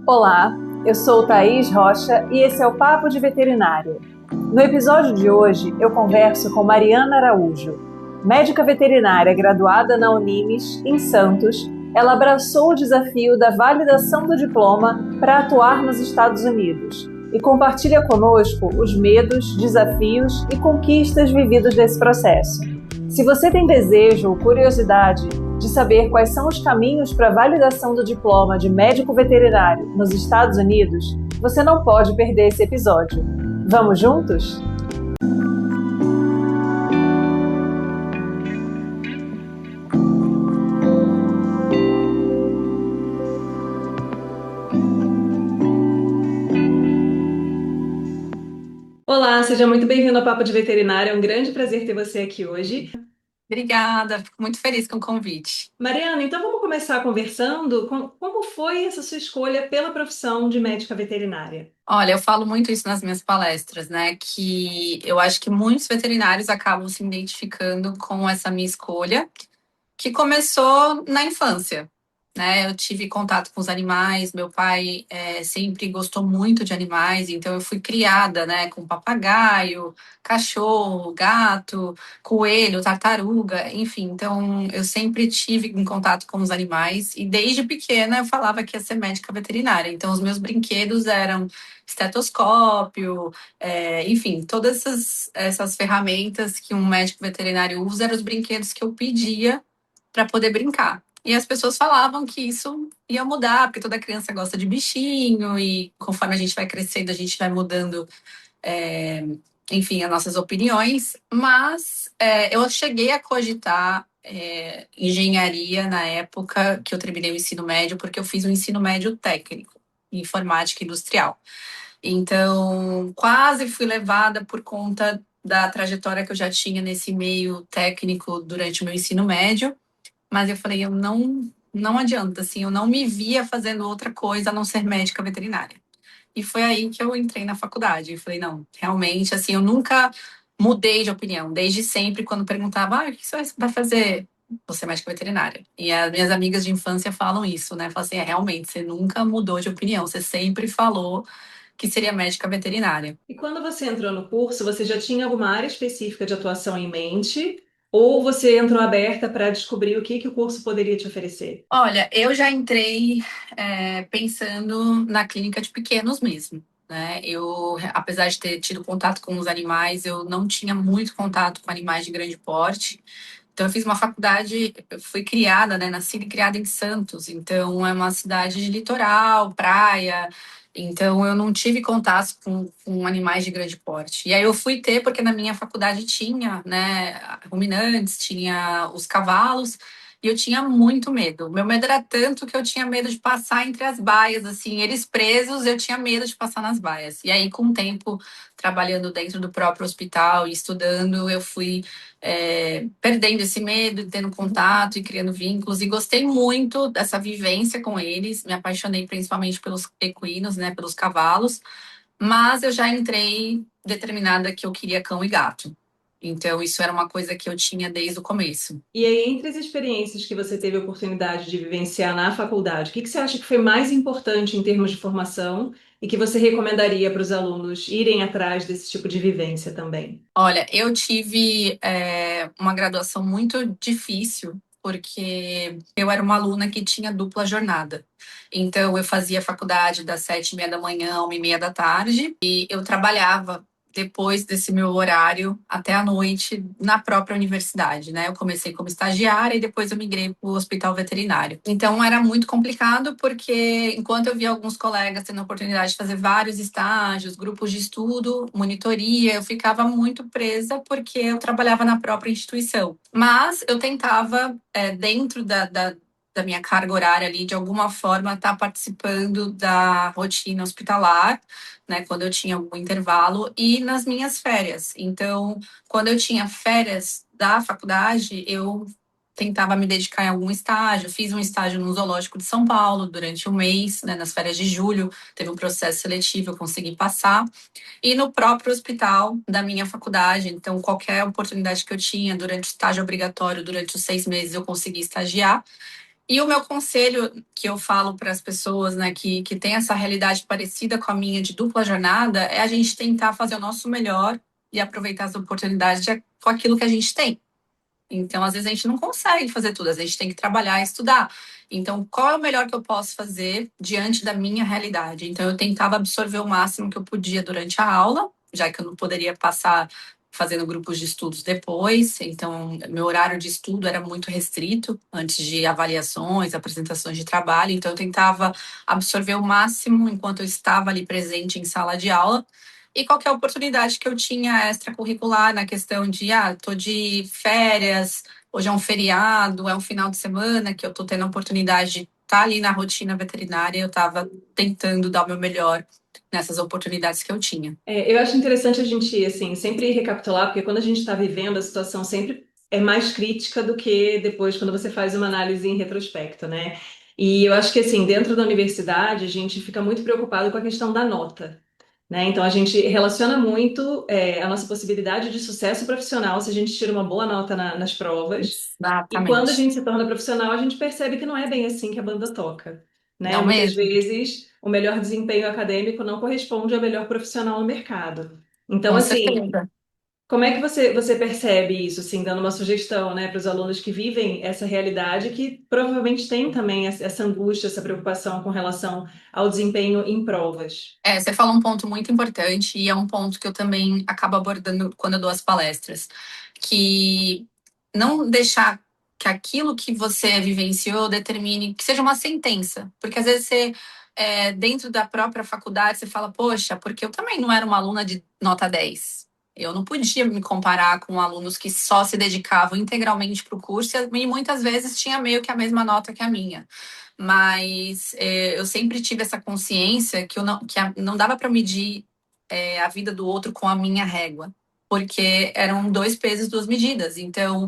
Olá, eu sou Thaís Rocha e esse é o Papo de Veterinária. No episódio de hoje, eu converso com Mariana Araújo. Médica veterinária graduada na Unimes, em Santos, ela abraçou o desafio da validação do diploma para atuar nos Estados Unidos e compartilha conosco os medos, desafios e conquistas vividos nesse processo. Se você tem desejo ou curiosidade de saber quais são os caminhos para a validação do diploma de médico veterinário nos Estados Unidos, você não pode perder esse episódio. Vamos juntos? Olá, seja muito bem-vindo ao Papo de Veterinária. É um grande prazer ter você aqui hoje. Obrigada, fico muito feliz com o convite. Mariana, então vamos começar conversando. Como foi essa sua escolha pela profissão de médica veterinária? Olha, eu falo muito isso nas minhas palestras, né? Que eu acho que muitos veterinários acabam se identificando com essa minha escolha, que começou na infância, né? Eu tive contato com os animais, meu pai sempre gostou muito de animais, então eu fui criada, né, com papagaio, cachorro, gato, coelho, tartaruga, enfim. Então eu sempre tive em contato com os animais e desde pequena eu falava que ia ser médica veterinária. Então os meus brinquedos eram estetoscópio, enfim, todas essas ferramentas que um médico veterinário usa eram os brinquedos que eu pedia para poder brincar. E as pessoas falavam que isso ia mudar, porque toda criança gosta de bichinho, e conforme a gente vai crescendo, a gente vai mudando, é, enfim, as nossas opiniões. Mas eu cheguei a cogitar engenharia na época que eu terminei o ensino médio, porque eu fiz um ensino médio técnico, em informática industrial. Então, quase fui levada por conta da trajetória que eu já tinha nesse meio técnico durante o meu ensino médio. Mas eu falei, eu não adianta, assim, eu não me via fazendo outra coisa a não ser médica veterinária. E foi aí que eu entrei na faculdade. Eu falei, não, realmente, assim, eu nunca mudei de opinião. Desde sempre, quando perguntava, o que você vai fazer? Você é médica veterinária. E as minhas amigas de infância falam isso, né? Falam assim, realmente, você nunca mudou de opinião. Você sempre falou que seria médica veterinária. E quando você entrou no curso, você já tinha alguma área específica de atuação em mente? Ou você entrou aberta para descobrir o que o curso poderia te oferecer? Olha, eu já entrei pensando na clínica de pequenos mesmo, né? Eu, apesar de ter tido contato com os animais, eu não tinha muito contato com animais de grande porte. Então, eu fiz uma faculdade, eu fui criada, né? Nascida e criada em Santos, então é uma cidade de litoral, praia. Então, eu não tive contato com animais de grande porte. E aí eu fui ter, porque na minha faculdade tinha, né, ruminantes, tinha os cavalos. E eu tinha muito medo. O meu medo era tanto que eu tinha medo de passar entre as baias, assim, eles presos, eu tinha medo de passar nas baias. E aí, com o tempo, trabalhando dentro do próprio hospital e estudando, eu fui perdendo esse medo, tendo contato e criando vínculos. E gostei muito dessa vivência com eles. Me apaixonei principalmente pelos equinos, né, pelos cavalos. Mas eu já entrei determinada que eu queria cão e gato. Então, isso era uma coisa que eu tinha desde o começo. E aí, entre as experiências que você teve a oportunidade de vivenciar na faculdade, o que você acha que foi mais importante em termos de formação e que você recomendaria para os alunos irem atrás desse tipo de vivência também? Olha, eu tive uma graduação muito difícil, porque eu era uma aluna que tinha dupla jornada. Então, eu fazia faculdade das 7h30 da manhã a 1h30 da tarde, e eu trabalhava depois desse meu horário até a noite na própria universidade, né? Eu comecei como estagiária e depois eu migrei para o hospital veterinário. Então, era muito complicado, porque enquanto eu via alguns colegas tendo a oportunidade de fazer vários estágios, grupos de estudo, monitoria, eu ficava muito presa porque eu trabalhava na própria instituição. Mas eu tentava, dentro da minha carga horária ali, de alguma forma, estar participando da rotina hospitalar, né, quando eu tinha algum intervalo, e nas minhas férias. Então, quando eu tinha férias da faculdade, eu tentava me dedicar em algum estágio. Fiz um estágio no Zoológico de São Paulo durante um mês, né, nas férias de julho. Teve um processo seletivo, eu consegui passar. E no próprio hospital da minha faculdade. Então, qualquer oportunidade que eu tinha durante o estágio obrigatório, durante os 6 meses, eu consegui estagiar. E o meu conselho que eu falo para as pessoas, né, que tem essa realidade parecida com a minha de dupla jornada, é a gente tentar fazer o nosso melhor e aproveitar as oportunidades com aquilo que a gente tem. Então, às vezes, a gente não consegue fazer tudo, às vezes a gente tem que trabalhar e estudar. Então, qual é o melhor que eu posso fazer diante da minha realidade? Então, eu tentava absorver o máximo que eu podia durante a aula, já que eu não poderia passar fazendo grupos de estudos depois. Então, meu horário de estudo era muito restrito antes de avaliações, apresentações de trabalho. Então, eu tentava absorver o máximo enquanto eu estava ali presente em sala de aula e qualquer oportunidade que eu tinha extracurricular na questão de, tô de férias, hoje é um feriado, é um final de semana que eu tô tendo a oportunidade de estar ali na rotina veterinária, eu tava tentando dar o meu melhor nessas oportunidades que eu tinha. Eu acho interessante a gente, assim, sempre recapitular, porque quando a gente está vivendo, a situação sempre é mais crítica do que depois, quando você faz uma análise em retrospecto, né? E eu acho que, assim, dentro da universidade, a gente fica muito preocupado com a questão da nota, né? Então, a gente relaciona muito, a nossa possibilidade de sucesso profissional se a gente tira uma boa nota nas provas. E quando a Exatamente. gente se torna profissional, a gente percebe que não é bem assim que a banda toca, né? Não Muitas mesmo? vezes o melhor desempenho acadêmico não corresponde ao melhor profissional no mercado. Então, Com assim, certeza. como é que você percebe isso, assim, dando uma sugestão, né, para os alunos que vivem essa realidade, que provavelmente têm também essa angústia, essa preocupação com relação ao desempenho em provas? Você falou um ponto muito importante e é um ponto que eu também acabo abordando quando eu dou as palestras, que não deixar que aquilo que você vivenciou determine, que seja uma sentença, porque às vezes você, dentro da própria faculdade, você fala, poxa, porque eu também não era uma aluna de nota 10. Eu não podia me comparar com alunos que só se dedicavam integralmente para o curso e muitas vezes tinha meio que a mesma nota que a minha, mas eu sempre tive essa consciência que, não dava para medir a vida do outro com a minha régua, porque eram dois pesos, duas medidas. Então,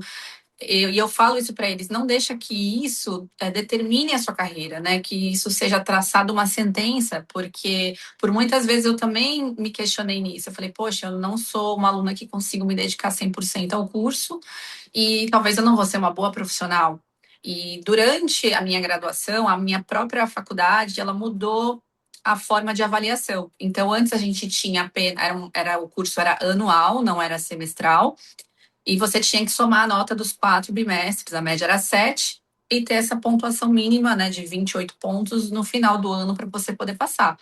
eu falo isso para eles, não deixa que isso determine a sua carreira, né? Que isso seja traçado uma sentença, porque por muitas vezes eu também me questionei nisso. Eu falei, poxa, eu não sou uma aluna que consigo me dedicar 100% ao curso e talvez eu não vou ser uma boa profissional. E durante a minha graduação, a minha própria faculdade, ela mudou a forma de avaliação. Então, antes a gente tinha apenas, o curso era anual, não era semestral, e você tinha que somar a nota dos 4 bimestres, a média era 7, e ter essa pontuação mínima, né, de 28 pontos no final do ano para você poder passar.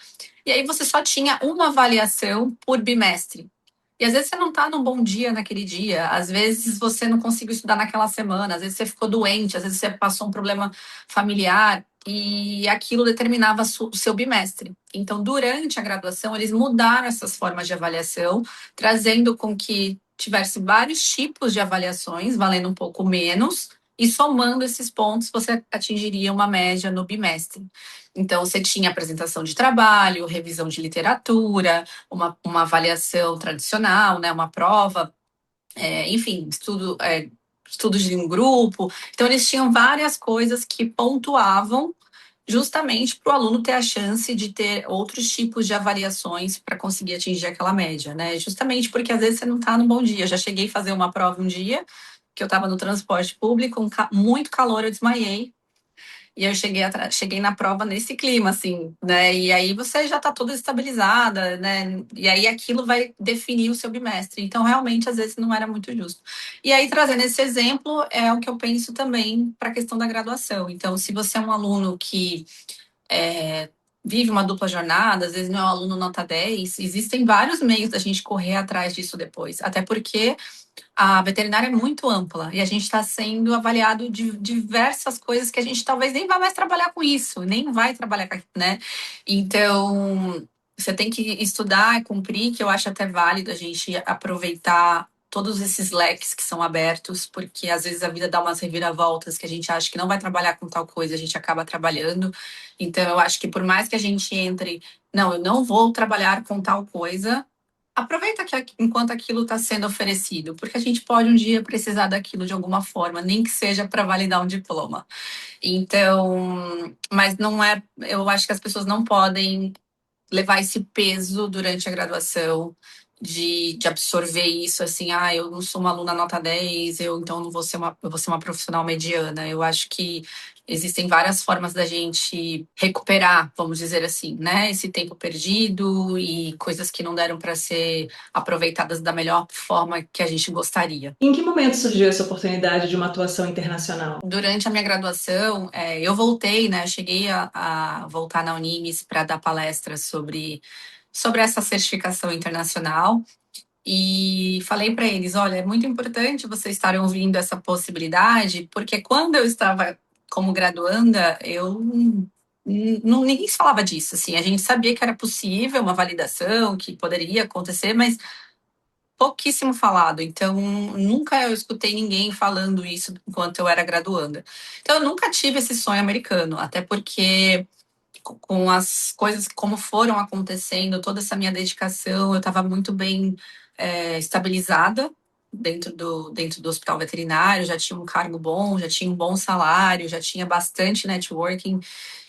E aí você só tinha uma avaliação por bimestre. E às vezes você não está num bom dia naquele dia, às vezes você não conseguiu estudar naquela semana, às vezes você ficou doente, às vezes você passou um problema familiar e aquilo determinava o seu bimestre. Então, durante a graduação, eles mudaram essas formas de avaliação, trazendo com que tivesse vários tipos de avaliações, valendo um pouco menos, e somando esses pontos, você atingiria uma média no bimestre. Então, você tinha apresentação de trabalho, revisão de literatura, uma avaliação tradicional, né, uma prova, enfim, estudos de um grupo. Então, eles tinham várias coisas que pontuavam justamente para o aluno ter a chance de ter outros tipos de avaliações para conseguir atingir aquela média, né? Justamente porque às vezes você não está num bom dia. Eu já cheguei a fazer uma prova um dia que eu estava no transporte público, muito calor, eu desmaiei. E eu cheguei na prova nesse clima, assim, né? E aí você já está toda estabilizada, né? E aí aquilo vai definir o seu bimestre. Então, realmente, às vezes não era muito justo. E aí, trazendo esse exemplo, é o que eu penso também para a questão da graduação. Então, se você é um aluno que é, vive uma dupla jornada, às vezes não é um aluno nota 10, existem vários meios da gente correr atrás disso depois. Até porque a veterinária é muito ampla e a gente está sendo avaliado de diversas coisas que a gente talvez nem vai mais trabalhar com isso, nem vai trabalhar com, né? Então, você tem que estudar e cumprir, que eu acho até válido a gente aproveitar todos esses leques que são abertos, porque às vezes a vida dá umas reviravoltas que a gente acha que não vai trabalhar com tal coisa, a gente acaba trabalhando. Então, eu acho que por mais que a gente entre, não, eu não vou trabalhar com tal coisa, aproveita que enquanto aquilo está sendo oferecido, porque a gente pode um dia precisar daquilo de alguma forma, nem que seja para validar um diploma. Então, mas não é, eu acho que as pessoas não podem levar esse peso durante a graduação de absorver isso, assim, eu não sou uma aluna nota 10, eu então não vou ser eu vou ser uma profissional mediana. Eu acho que existem várias formas da gente recuperar, vamos dizer assim, né, esse tempo perdido e coisas que não deram para ser aproveitadas da melhor forma que a gente gostaria. Em que momento surgiu essa oportunidade de uma atuação internacional? Durante a minha graduação, eu voltei, né? Cheguei a voltar na Unimes para dar palestras sobre essa certificação internacional e falei para eles: olha, é muito importante vocês estarem ouvindo essa possibilidade, porque quando eu estava como graduanda, ninguém falava disso. Assim, a gente sabia que era possível uma validação, que poderia acontecer, mas pouquíssimo falado. Então, nunca eu escutei ninguém falando isso enquanto eu era graduanda. Então, eu nunca tive esse sonho americano, até porque com as coisas como foram acontecendo, toda essa minha dedicação, eu estava muito bem estabilizada dentro do hospital veterinário, já tinha um cargo bom, já tinha um bom salário, já tinha bastante networking.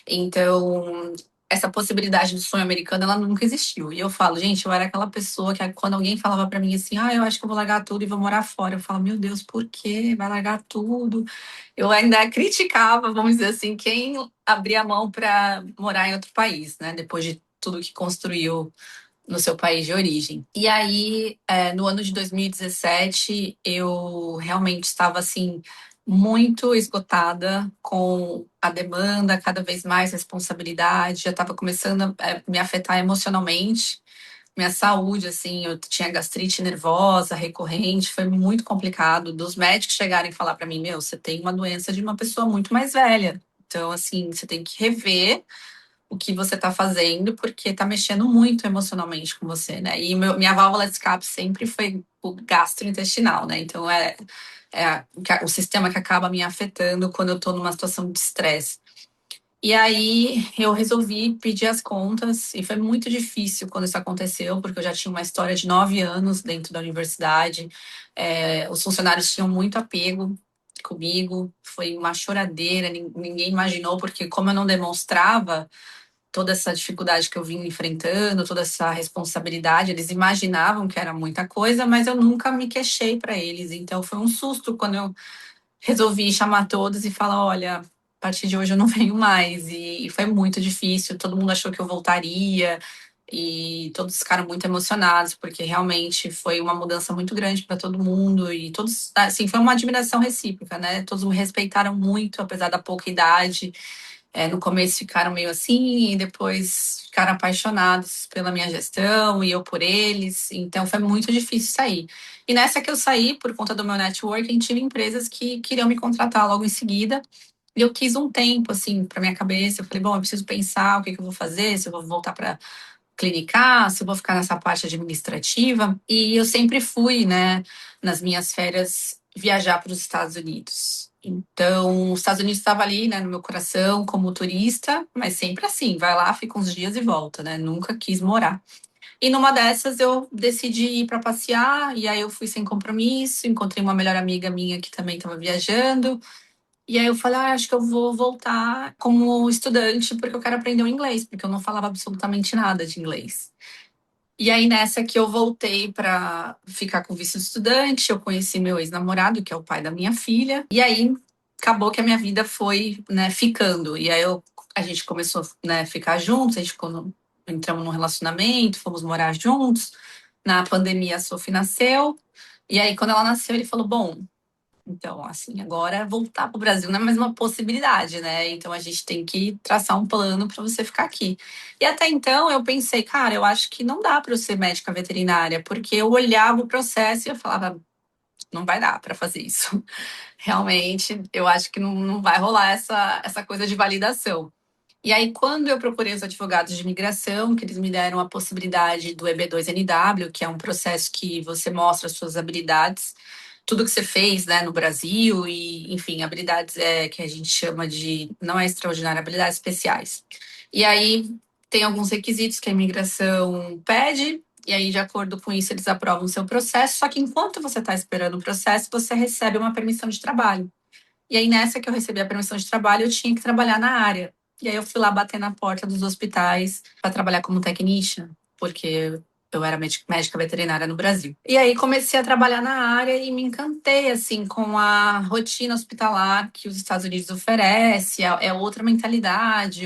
Então, essa possibilidade do sonho americano, ela nunca existiu. E eu falo, gente, eu era aquela pessoa que quando alguém falava para mim assim, eu acho que eu vou largar tudo e vou morar fora, eu falo, meu Deus, por quê? Vai largar tudo? Eu ainda criticava, vamos dizer assim, quem abria a mão para morar em outro país, né? Depois de tudo que construiu no seu país de origem. E aí, no ano de 2017, eu realmente estava assim muito esgotada com a demanda, cada vez mais responsabilidade, já estava começando a me afetar emocionalmente. Minha saúde, assim, eu tinha gastrite nervosa recorrente, foi muito complicado. Dos médicos chegarem e falar para mim, meu, você tem uma doença de uma pessoa muito mais velha. Então, assim, você tem que rever o que você está fazendo, porque está mexendo muito emocionalmente com você, né? E minha válvula de escape sempre foi o gastrointestinal, né? Então o sistema que acaba me afetando quando eu estou numa situação de estresse. E aí eu resolvi pedir as contas, e foi muito difícil quando isso aconteceu, porque eu já tinha uma história de 9 anos dentro da universidade. Os funcionários tinham muito apego comigo, foi uma choradeira, ninguém imaginou, porque como eu não demonstrava toda essa dificuldade que eu vim enfrentando, toda essa responsabilidade. Eles imaginavam que era muita coisa, mas eu nunca me queixei para eles. Então foi um susto quando eu resolvi chamar todos e falar: olha, a partir de hoje eu não venho mais. E foi muito difícil. Todo mundo achou que eu voltaria. E todos ficaram muito emocionados, porque realmente foi uma mudança muito grande para todo mundo. E todos, assim, foi uma admiração recíproca, né? Todos me respeitaram muito, apesar da pouca idade. No começo ficaram meio assim, e depois ficaram apaixonados pela minha gestão e eu por eles. Então foi muito difícil sair. E nessa que eu saí, por conta do meu networking, tive empresas que queriam me contratar logo em seguida. E eu quis um tempo, assim, para minha cabeça. Eu falei, bom, eu preciso pensar o que eu vou fazer, se eu vou voltar para clinicar, se eu vou ficar nessa parte administrativa. E eu sempre fui, né, nas minhas férias, viajar para os Estados Unidos. Então, os Estados Unidos estava ali, né, no meu coração como turista, mas sempre assim, vai lá, fica uns dias e volta, né? Nunca quis morar. E numa dessas eu decidi ir para passear, e aí eu fui sem compromisso, encontrei uma melhor amiga minha que também estava viajando, e aí eu falei, acho que eu vou voltar como estudante porque eu quero aprender o inglês, porque eu não falava absolutamente nada de inglês. E aí nessa que eu voltei para ficar com visto de estudante, eu conheci meu ex-namorado, que é o pai da minha filha, e aí acabou que a minha vida foi, né, ficando. E aí a gente começou, né, a ficar juntos, a gente entramos num relacionamento, fomos morar juntos. Na pandemia a Sophie nasceu, e aí quando ela nasceu ele falou, bom, então, assim, agora voltar para o Brasil não é mais uma possibilidade, né? Então a gente tem que traçar um plano para você ficar aqui. E até então eu pensei, cara, eu acho que não dá para eu ser médica veterinária, porque eu olhava o processo e eu falava, não vai dar para fazer isso. Realmente, eu acho que não vai rolar essa coisa de validação. E aí, quando eu procurei os advogados de imigração, que eles me deram a possibilidade do EB2NW, que é um processo que você mostra as suas habilidades, tudo que você fez, né, no Brasil, e, enfim, habilidades que a gente chama de, não é extraordinária, habilidades especiais. E aí, tem alguns requisitos que a imigração pede, e aí, de acordo com isso, eles aprovam o seu processo, só que enquanto você está esperando o processo, você recebe uma permissão de trabalho. E aí, nessa que eu recebi a permissão de trabalho, eu tinha que trabalhar na área. E aí, eu fui lá bater na porta dos hospitais para trabalhar como technician, porque eu era médica veterinária no Brasil. E aí comecei a trabalhar na área e me encantei, assim, com a rotina hospitalar que os Estados Unidos oferece, é outra mentalidade,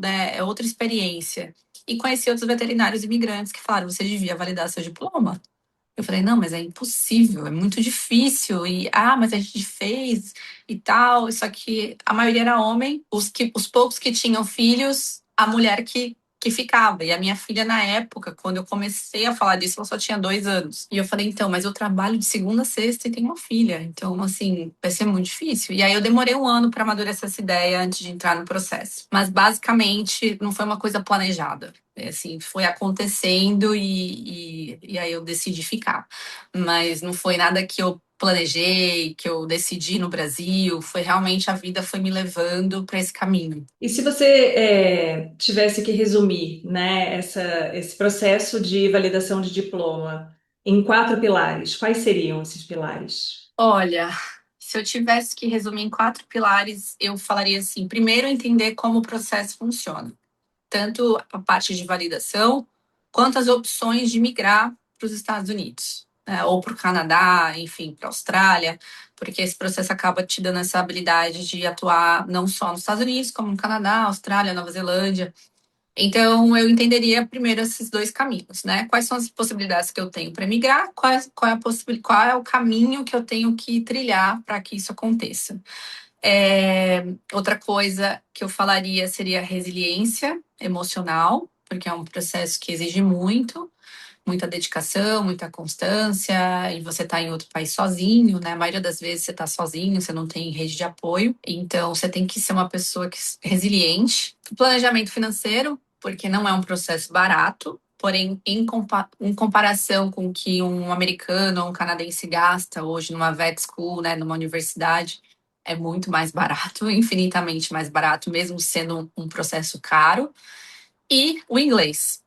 né, é outra experiência. E conheci outros veterinários imigrantes que falaram, você devia validar seu diploma. Eu falei, não, mas é impossível, é muito difícil. Mas a gente fez e tal. Só que a maioria era homem, os poucos que tinham filhos, a mulher que ficava. E a minha filha, na época, quando eu comecei a falar disso, ela só tinha 2 anos. E eu falei, então, mas eu trabalho de segunda a sexta e tenho uma filha. Então, assim, vai ser muito difícil. E aí eu demorei 1 ano para amadurecer essa ideia antes de entrar no processo. Mas, basicamente, não foi uma coisa planejada. Assim, foi acontecendo e aí eu decidi ficar. Mas não foi nada que eu planejei, que eu decidi no Brasil. Foi realmente a vida foi me levando para esse caminho. E se você tivesse que resumir, né, esse processo de validação de diploma em 4 pilares, quais seriam esses pilares? Olha, se eu tivesse que resumir em 4 pilares, eu falaria assim: primeiro, entender como o processo funciona, tanto a parte de validação, quanto as opções de migrar para os Estados Unidos, né, ou para o Canadá, enfim, para a Austrália, porque esse processo acaba te dando essa habilidade de atuar não só nos Estados Unidos, como no Canadá, Austrália, Nova Zelândia. Então, eu entenderia primeiro esses 2 caminhos, né? Quais são as possibilidades que eu tenho para migrar? Qual é o caminho que eu tenho que trilhar para que isso aconteça? Outra coisa que eu falaria seria resiliência emocional, porque é um processo que exige muita dedicação, muita constância, e você está em outro país sozinho, né? A maioria das vezes você está sozinho, você não tem rede de apoio, então você tem que ser uma pessoa resiliente. Planejamento financeiro, porque não é um processo barato. Porém, em comparação com o que um americano ou um canadense gasta hoje numa vet school, né, numa universidade, é muito mais barato, infinitamente mais barato, mesmo sendo um processo caro. E o inglês.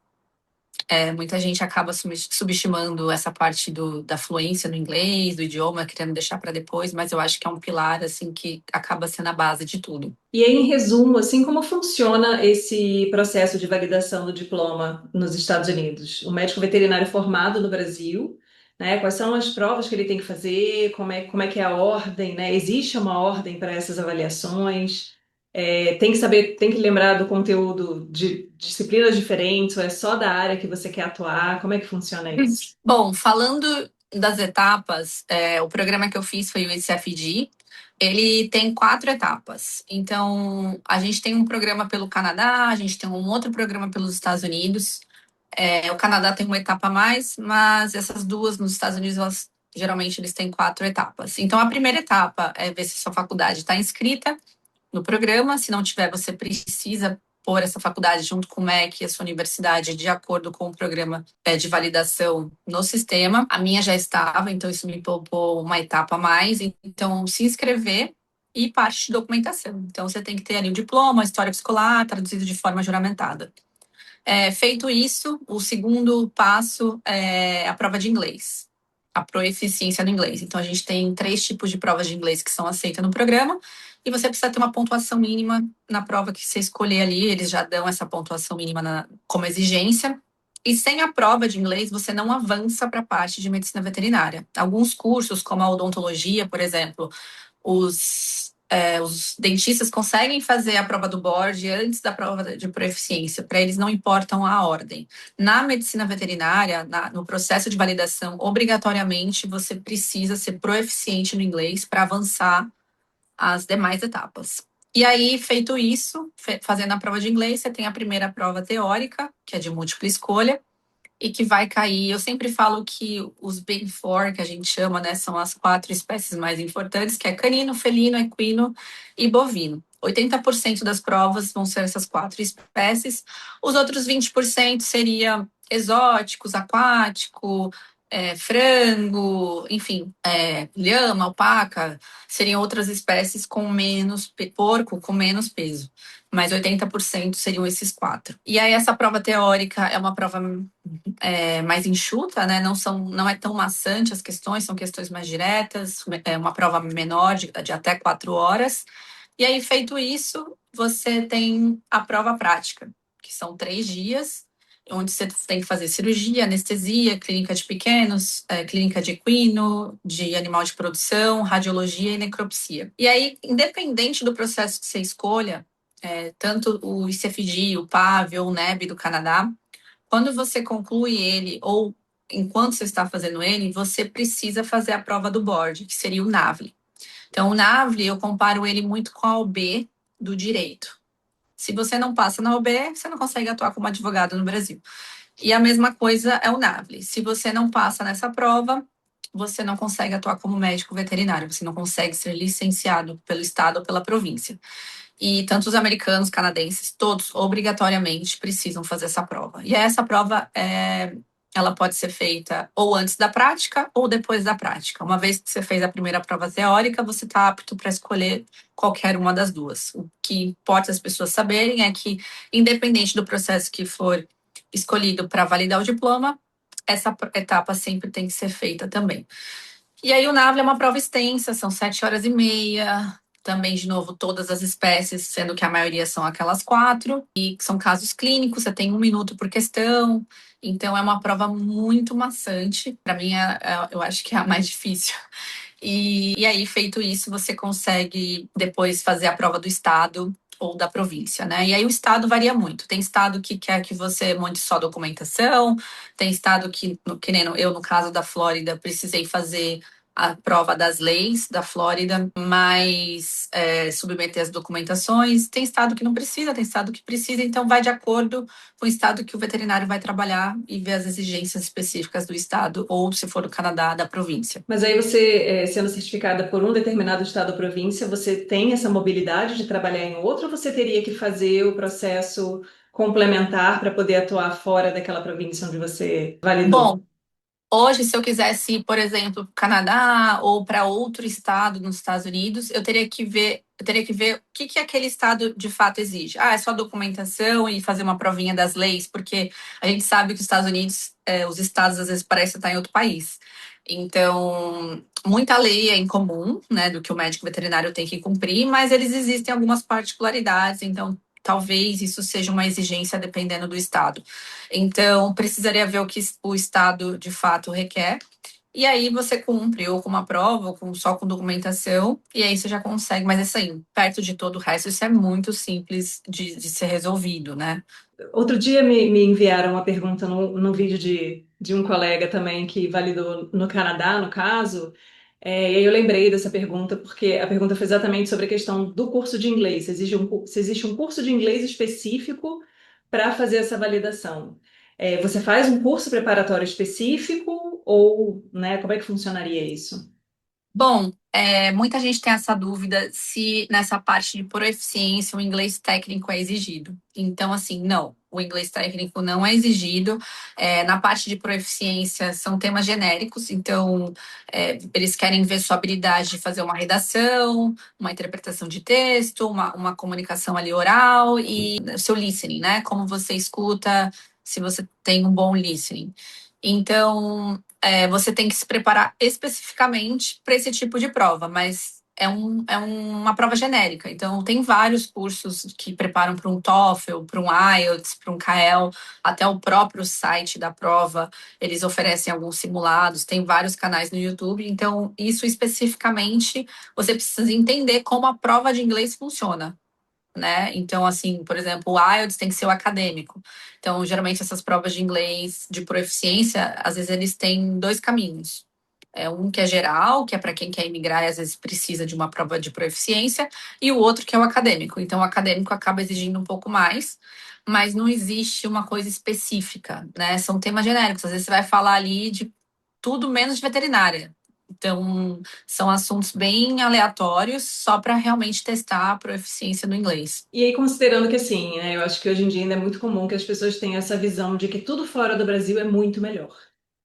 Muita gente acaba subestimando essa parte da fluência no inglês, do idioma, querendo deixar para depois, mas eu acho que é um pilar assim que acaba sendo a base de tudo. E aí, em resumo, assim, como funciona esse processo de validação do diploma nos Estados Unidos? O médico veterinário formado no Brasil, né? Quais são as provas que ele tem que fazer? Como é que é a ordem, né? Existe uma ordem para essas avaliações? Tem que saber, tem que lembrar do conteúdo de disciplinas diferentes, ou é só da área que você quer atuar? Como é que funciona isso? Bom, falando das etapas, o programa que eu fiz foi o ECFD. Ele tem 4 etapas. Então, a gente tem um programa pelo Canadá, a gente tem um outro programa pelos Estados Unidos. O Canadá tem uma etapa a mais, mas essas duas nos Estados Unidos, geralmente eles têm 4 etapas. Então, a primeira etapa é ver se sua faculdade está inscrita no programa. Se não tiver, você precisa pôr essa faculdade junto com o MEC e a sua universidade de acordo com o programa de validação no sistema. A minha já estava, então isso me poupou uma etapa a mais. Então, se inscrever e parte de documentação. Então, você tem que ter ali o diploma, histórico escolar, traduzido de forma juramentada. Feito isso, o segundo passo é a prova de inglês, a proeficiência no inglês. Então, a gente tem 3 tipos de provas de inglês que são aceitas no programa, e você precisa ter uma pontuação mínima na prova que você escolher ali, eles já dão essa pontuação mínima como exigência. E sem a prova de inglês, você não avança para a parte de medicina veterinária. Alguns cursos, como a odontologia, por exemplo, os dentistas conseguem fazer a prova do board antes da prova de proeficiência, para eles não importam a ordem. Na medicina veterinária, no processo de validação, obrigatoriamente você precisa ser proeficiente no inglês para avançar as demais etapas. E aí, feito isso, fazendo a prova de inglês, você tem a primeira prova teórica, que é de múltipla escolha, e que vai cair. Eu sempre falo que os Big Four, que a gente chama, né, são as 4 espécies mais importantes, que é canino, felino, equino e bovino. 80% das provas vão ser essas 4 espécies. Os outros 20% seria exóticos, aquático, frango, enfim, lhama, alpaca, seriam outras espécies com menos porco, com menos peso. Mas 80% seriam esses 4. E aí, essa prova teórica é uma prova mais enxuta, né? Não é tão maçante as questões, são questões mais diretas, é uma prova menor, de até 4 horas. E aí, feito isso, você tem a prova prática, que são 3 dias, onde você tem que fazer cirurgia, anestesia, clínica de pequenos, clínica de equino, de animal de produção, radiologia e necropsia. E aí, independente do processo que você escolha, tanto o ICFG, o PAV ou o NEB do Canadá, quando você conclui ele ou enquanto você está fazendo ele, você precisa fazer a prova do board, que seria o NAVLE. Então, o NAVLE, eu comparo ele muito com a OB do direito. Se você não passa na OB, você não consegue atuar como advogado no Brasil. E a mesma coisa é o NAVLE. Se você não passa nessa prova, você não consegue atuar como médico veterinário, você não consegue ser licenciado pelo estado ou pela província. E tanto os americanos, canadenses, todos obrigatoriamente precisam fazer essa prova. E essa prova ela pode ser feita ou antes da prática ou depois da prática. Uma vez que você fez a primeira prova teórica, você está apto para escolher qualquer uma das duas. O que importa as pessoas saberem é que, independente do processo que for escolhido para validar o diploma, essa etapa sempre tem que ser feita também. E aí o NAVLE é uma prova extensa, são 7 horas e meia. Também, de novo, todas as espécies, sendo que a maioria são aquelas 4. E são casos clínicos, você tem 1 minuto por questão. Então, é uma prova muito maçante. Para mim, eu acho que é a mais difícil. E aí, feito isso, você consegue depois fazer a prova do estado ou da província, né? E aí o estado varia muito. Tem estado que quer que você monte só documentação, tem estado que nem eu, no caso da Flórida, precisei fazer a prova das leis da Flórida, mas submeter as documentações. Tem estado que não precisa, tem estado que precisa, então vai de acordo com o estado que o veterinário vai trabalhar e ver as exigências específicas do estado, ou se for do Canadá, da província. Mas aí você, sendo certificada por um determinado estado ou província, você tem essa mobilidade de trabalhar em outro ou você teria que fazer o processo complementar para poder atuar fora daquela província onde você validou? Bom, hoje, se eu quisesse ir, por exemplo, para o Canadá ou para outro estado nos Estados Unidos, eu teria que ver o que aquele estado de fato exige. Ah, é só documentação e fazer uma provinha das leis, porque a gente sabe que os Estados Unidos, os estados às vezes parecem estar em outro país. Então, muita lei é em comum, né, do que o médico veterinário tem que cumprir, mas eles existem algumas particularidades, então talvez isso seja uma exigência dependendo do estado. Então, precisaria ver o que o estado de fato requer. E aí você cumpre ou com uma prova, ou só com documentação, e aí você já consegue. Mas isso aí, perto de todo o resto, isso é muito simples de ser resolvido, né? Outro dia me enviaram uma pergunta no vídeo de um colega também que validou no Canadá, no caso, e aí eu lembrei dessa pergunta porque a pergunta foi exatamente sobre a questão do curso de inglês. Se existe um curso de inglês específico para fazer essa validação. Você faz um curso preparatório específico ou, né, como é que funcionaria isso? Bom, muita gente tem essa dúvida se nessa parte de proeficiência o inglês técnico é exigido. Então, assim, não, o inglês técnico não é exigido. Na parte de proeficiência são temas genéricos, então eles querem ver sua habilidade de fazer uma redação, uma interpretação de texto, uma comunicação ali oral e o seu listening, né? Como você escuta, se você tem um bom listening. Então, você tem que se preparar especificamente para esse tipo de prova, mas é uma prova genérica. Então, tem vários cursos que preparam para um TOEFL, para um IELTS, para um CAEL, até o próprio site da prova, eles oferecem alguns simulados, tem vários canais no YouTube. Então, isso especificamente, você precisa entender como a prova de inglês funciona, né? Então, assim, por exemplo, o IELTS tem que ser o acadêmico. Então, geralmente, essas provas de inglês de proeficiência, às vezes eles têm dois caminhos. Um que é geral, que é para quem quer imigrar e às vezes precisa de uma prova de proeficiência, e o outro que é o acadêmico. Então, o acadêmico acaba exigindo um pouco mais, mas não existe uma coisa específica, né? São temas genéricos. Às vezes você vai falar ali de tudo menos de veterinária. Então, são assuntos bem aleatórios, só para realmente testar a proeficiência no inglês. E aí, considerando que assim, né, eu acho que hoje em dia ainda é muito comum que as pessoas tenham essa visão de que tudo fora do Brasil é muito melhor,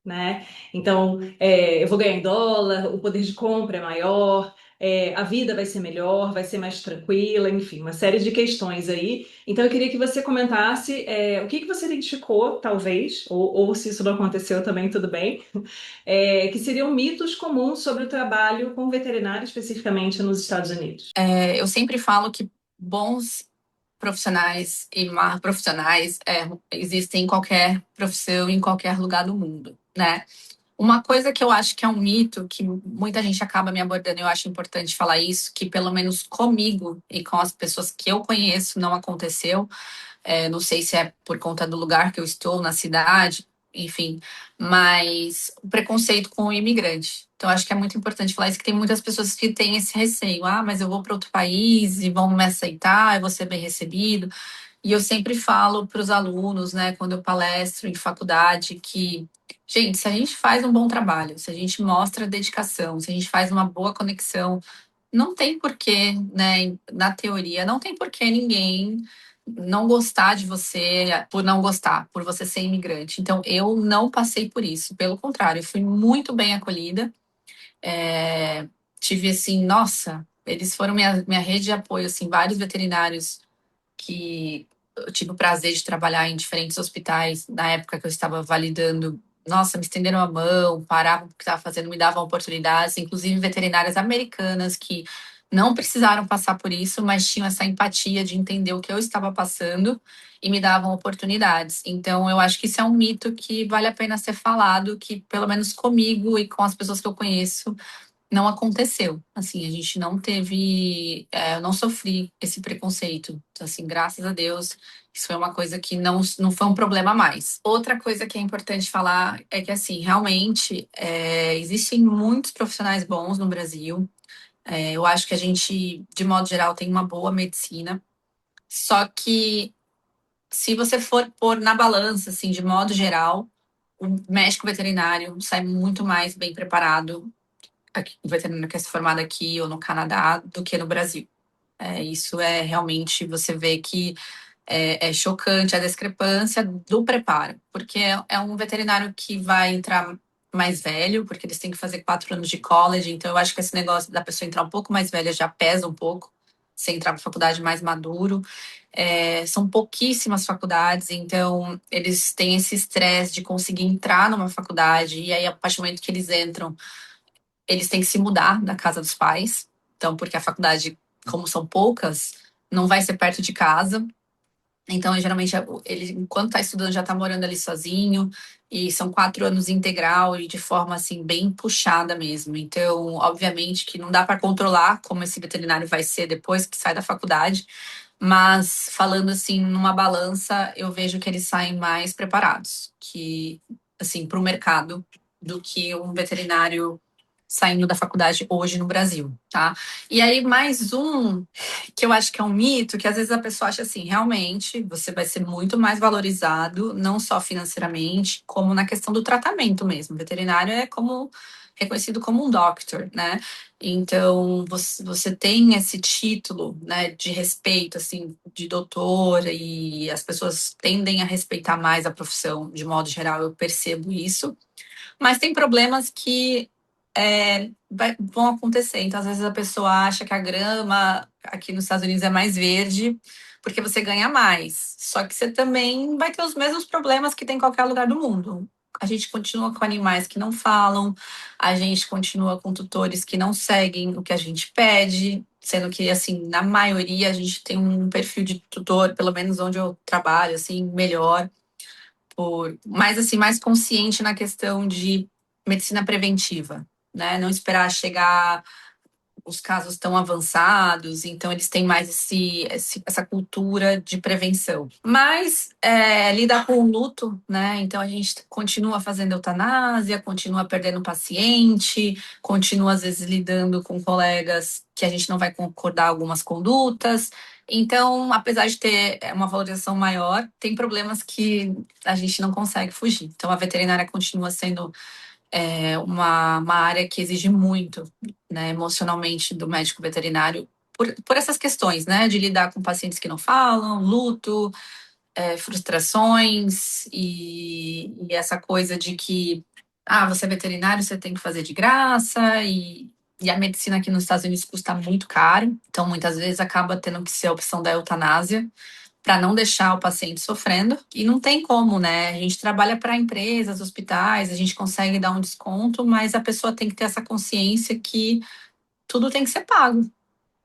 né? Então, eu vou ganhar em dólar, o poder de compra é maior, a vida vai ser melhor, vai ser mais tranquila, enfim, uma série de questões aí. Então, eu queria que você comentasse, o que que você identificou, talvez, ou se isso não aconteceu também, tudo bem, que seriam mitos comuns sobre o trabalho com veterinário, especificamente nos Estados Unidos. Eu sempre falo que bons profissionais e má profissionais existem em qualquer profissão, em qualquer lugar do mundo, né? Uma coisa que eu acho que é um mito, que muita gente acaba me abordando, eu acho importante falar isso, que pelo menos comigo e com as pessoas que eu conheço não aconteceu. Não sei se é por conta do lugar que eu estou, na cidade, enfim, mas o preconceito com o imigrante. Então, acho que é muito importante falar isso, que tem muitas pessoas que têm esse receio. Ah, mas eu vou para outro país e vão me aceitar, eu vou ser bem recebido. E eu sempre falo para os alunos, né, quando eu palestro em faculdade, que, gente, se a gente faz um bom trabalho, se a gente mostra dedicação, se a gente faz uma boa conexão, não tem porquê, né, na teoria, não tem porquê ninguém não gostar de você por não gostar, por você ser imigrante. Então, eu não passei por isso, pelo contrário, eu fui muito bem acolhida. Tive assim, nossa, eles foram minha rede de apoio, assim, vários veterinários que eu tive o prazer de trabalhar em diferentes hospitais na época que eu estava validando. Nossa, me estenderam a mão, paravam o que estava fazendo, me davam oportunidades, inclusive veterinárias americanas que não precisaram passar por isso, mas tinham essa empatia de entender o que eu estava passando e me davam oportunidades. Então, eu acho que isso é um mito que vale a pena ser falado, que pelo menos comigo e com as pessoas que eu conheço, não aconteceu. Assim, a gente não teve, eu não sofri esse preconceito. Então, assim, graças a Deus, isso foi uma coisa que não foi um problema mais. Outra coisa que é importante falar é que, assim, realmente, existem muitos profissionais bons no Brasil. Eu acho que a gente, de modo geral, tem uma boa medicina. Só que, se você for pôr na balança, assim, de modo geral, o médico veterinário sai muito mais bem preparado aqui, o veterinário que é formado aqui ou no Canadá do que no Brasil. Isso é realmente, você vê que é chocante a discrepância do preparo, porque é um veterinário que vai entrar mais velho, porque eles têm que fazer 4 anos de college, então eu acho que esse negócio da pessoa entrar um pouco mais velha já pesa um pouco, se entrar para faculdade mais maduro. São pouquíssimas faculdades, então eles têm esse estresse de conseguir entrar numa faculdade, e aí a partir do momento que eles entram, eles têm que se mudar da casa dos pais. Então, porque a faculdade, como são poucas, não vai ser perto de casa. Então, geralmente, ele, enquanto está estudando, já está morando ali sozinho. E são 4 anos integral e de forma, assim, bem puxada mesmo. Então, obviamente que não dá para controlar como esse veterinário vai ser depois que sai da faculdade. Mas, falando, assim, numa balança, eu vejo que eles saem mais preparados que, assim, para o mercado do que um veterinário saindo da faculdade hoje no Brasil, tá? E aí, mais um que eu acho que é um mito, que às vezes a pessoa acha assim, realmente, você vai ser muito mais valorizado, não só financeiramente, como na questão do tratamento mesmo. O veterinário é como reconhecido como um doctor, né? Então, você tem esse título, né, de respeito, assim, de doutor, e as pessoas tendem a respeitar mais a profissão, de modo geral, eu percebo isso. Mas tem problemas que vão acontecer. Então, às vezes a pessoa acha que a grama aqui nos Estados Unidos é mais verde porque você ganha mais. Só que você também vai ter os mesmos problemas que tem em qualquer lugar do mundo. A gente continua com animais que não falam, a gente continua com tutores que não seguem o que a gente pede, sendo que, assim, na maioria a gente tem um perfil de tutor, pelo menos onde eu trabalho, assim, melhor mais assim, mais consciente na questão de medicina preventiva, né? Não esperar chegar os casos tão avançados, então eles têm mais essa cultura de prevenção. Mas lidar com o luto, né? Então a gente continua fazendo eutanásia, continua perdendo paciente, continua às vezes lidando com colegas que a gente não vai concordar algumas condutas. Então, apesar de ter uma valorização maior, tem problemas que a gente não consegue fugir. Então, a veterinária continua sendo uma área que exige muito, né, emocionalmente do médico veterinário, por essas questões, né, de lidar com pacientes que não falam, luto, frustrações e essa coisa de que, você é veterinário, você tem que fazer de graça e a medicina aqui nos Estados Unidos custa muito caro, então muitas vezes acaba tendo que ser a opção da eutanásia para não deixar o paciente sofrendo. E não tem como, né? A gente trabalha para empresas, hospitais, a gente consegue dar um desconto, mas a pessoa tem que ter essa consciência que tudo tem que ser pago.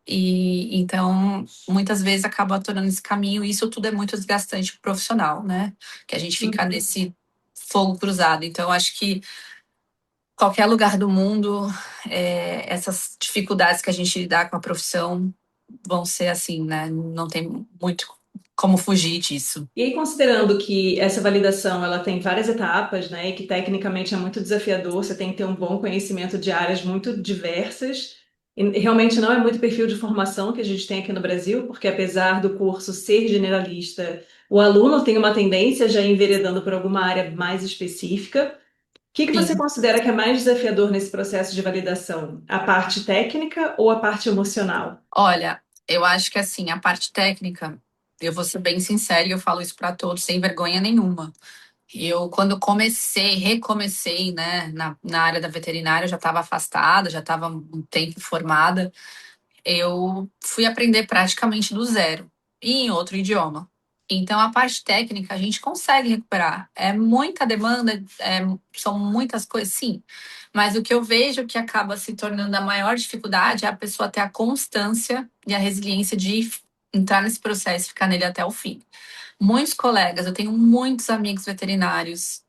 E então, muitas vezes acaba tornando esse caminho, e isso tudo é muito desgastante pro profissional, né? Que a gente fica Uhum. nesse fogo cruzado. Então, acho que qualquer lugar do mundo, essas dificuldades que a gente lidar com a profissão vão ser assim, né? Não tem muito como fugir disso. E aí, considerando que essa validação ela tem várias etapas, né, e que tecnicamente é muito desafiador, você tem que ter um bom conhecimento de áreas muito diversas. E realmente não é muito perfil de formação que a gente tem aqui no Brasil, porque apesar do curso ser generalista, o aluno tem uma tendência já enveredando por alguma área mais específica. O que que você Sim. considera que é mais desafiador nesse processo de validação? A parte técnica ou a parte emocional? Olha, eu acho que assim, a parte técnica, eu vou ser bem sincera e eu falo isso para todos sem vergonha nenhuma. Eu, quando recomecei, né, na área da veterinária, eu já estava afastada, já estava um tempo formada. Eu fui aprender praticamente do zero e em outro idioma. Então, a parte técnica a gente consegue recuperar. É muita demanda, são muitas coisas, sim. Mas o que eu vejo que acaba se tornando a maior dificuldade é a pessoa ter a constância e a resiliência de entrar nesse processo e ficar nele até o fim. Muitos colegas, eu tenho muitos amigos veterinários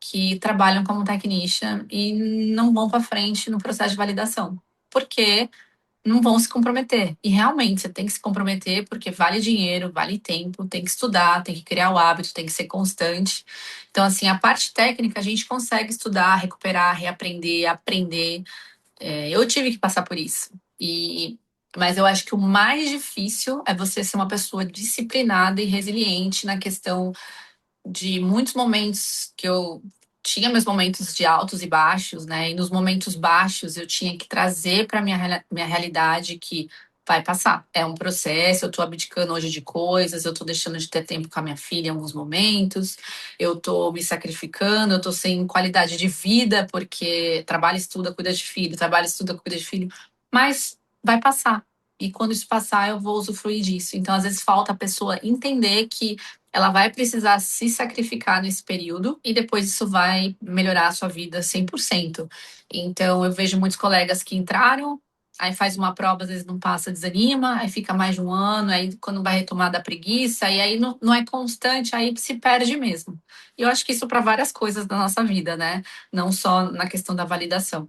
que trabalham como technician e não vão para frente no processo de validação. Por quê? Não vão se comprometer. E realmente você tem que se comprometer porque vale dinheiro, vale tempo, tem que estudar, tem que criar o hábito, tem que ser constante. Então, assim, a parte técnica a gente consegue estudar, recuperar, reaprender, aprender. Eu tive que passar por isso. Mas eu acho que o mais difícil é você ser uma pessoa disciplinada e resiliente na questão de muitos momentos que eu tinha meus momentos de altos e baixos, né? E nos momentos baixos eu tinha que trazer para minha realidade que vai passar. É um processo, eu tô abdicando hoje de coisas, eu tô deixando de ter tempo com a minha filha em alguns momentos, eu tô me sacrificando, eu tô sem qualidade de vida porque trabalha, estuda, cuida de filho, trabalha, estuda, cuida de filho, mas vai passar. E quando isso passar, eu vou usufruir disso. Então, às vezes, falta a pessoa entender que ela vai precisar se sacrificar nesse período e depois isso vai melhorar a sua vida 100%. Então, eu vejo muitos colegas que entraram, aí faz uma prova, às vezes não passa, desanima, aí fica mais de um ano, aí quando vai retomar da preguiça, e aí não é constante, aí se perde mesmo. E eu acho que isso para várias coisas da nossa vida, né? Não só na questão da validação.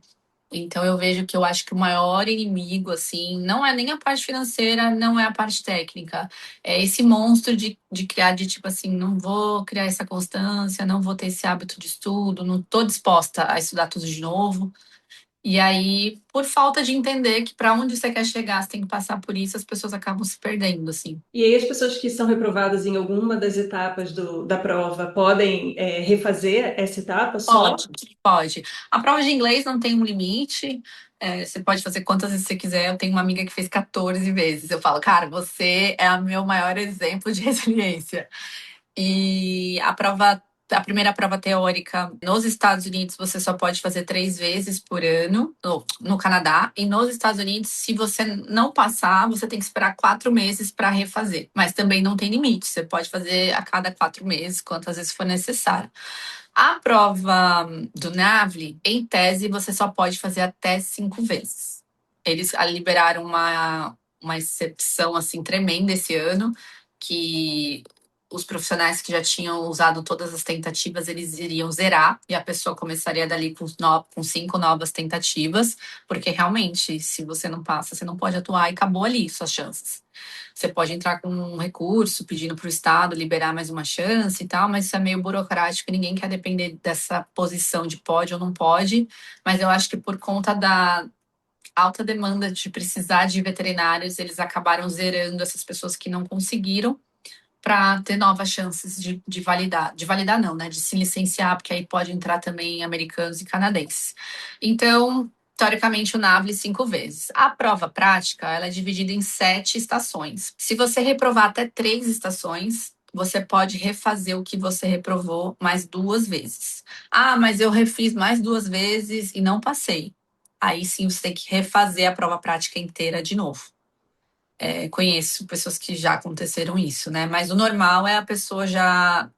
Então eu vejo que eu acho que o maior inimigo, assim, não é nem a parte financeira, não é a parte técnica. É esse monstro de criar, de tipo assim, não vou criar essa constância, não vou ter esse hábito de estudo, não estou disposta a estudar tudo de novo. E aí, por falta de entender que para onde você quer chegar, você tem que passar por isso, as pessoas acabam se perdendo, assim. E aí as pessoas que são reprovadas em alguma das etapas da prova podem refazer essa etapa só? Pode, pode. A prova de inglês não tem um limite. Você pode fazer quantas vezes você quiser. Eu tenho uma amiga que fez 14 vezes. Eu falo, cara, você é o meu maior exemplo de resiliência. E a primeira prova teórica nos Estados Unidos você só pode fazer 3 vezes por ano, no Canadá. E nos Estados Unidos, se você não passar, você tem que esperar 4 meses para refazer. Mas também não tem limite. Você pode fazer a cada 4 meses, quantas vezes for necessário. A prova do NAVLE, em tese, você só pode fazer até 5 vezes. Eles liberaram uma exceção assim tremenda esse ano, que os profissionais que já tinham usado todas as tentativas, eles iriam zerar e a pessoa começaria dali com 5 novas tentativas, porque realmente, se você não passa, você não pode atuar e acabou ali suas chances. Você pode entrar com um recurso pedindo para o Estado liberar mais uma chance e tal, mas isso é meio burocrático e ninguém quer depender dessa posição de pode ou não pode. Mas eu acho que por conta da alta demanda de precisar de veterinários, eles acabaram zerando essas pessoas que não conseguiram para ter novas chances de validar. De validar não, né? De se licenciar, porque aí pode entrar também americanos e canadenses. Então, teoricamente, o NAVLE 5 vezes. A prova prática, ela é dividida em 7 estações. Se você reprovar até 3 estações, você pode refazer o que você reprovou mais 2 vezes. Ah, mas eu refiz mais 2 vezes e não passei. Aí sim você tem que refazer a prova prática inteira de novo. Conheço pessoas que já aconteceram isso, né? Mas o normal é a pessoa já,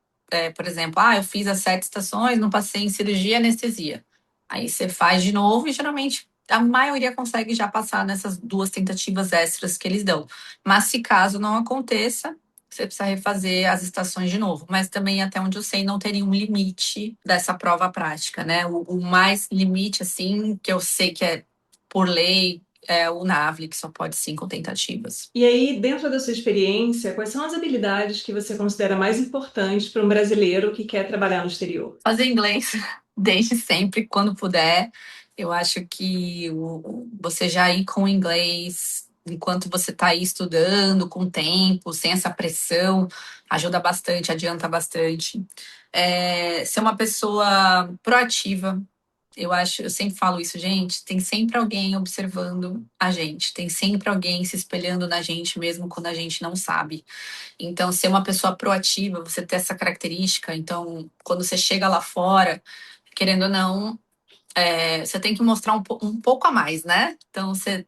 por exemplo, eu fiz as 7 estações, não passei em cirurgia e anestesia. Aí você faz de novo e geralmente a maioria consegue já passar nessas 2 tentativas extras que eles dão. Mas se caso não aconteça, você precisa refazer as estações de novo. Mas também, até onde eu sei, não teria um limite dessa prova prática, né? O mais limite, assim, que eu sei que é por lei, é o NAVLE, que só pode 5 tentativas. E aí, dentro da sua experiência, quais são as habilidades que você considera mais importantes para um brasileiro que quer trabalhar no exterior? Fazer inglês desde sempre, quando puder. Eu acho que você já ir com o inglês enquanto você está aí estudando, com tempo, sem essa pressão, ajuda bastante, adianta bastante. Ser uma pessoa proativa. Eu acho, eu sempre falo isso, gente, tem sempre alguém observando a gente, tem sempre alguém se espelhando na gente mesmo quando a gente não sabe. Então, ser uma pessoa proativa, você ter essa característica, então, quando você chega lá fora, querendo ou não, você tem que mostrar um pouco a mais, né? Então, você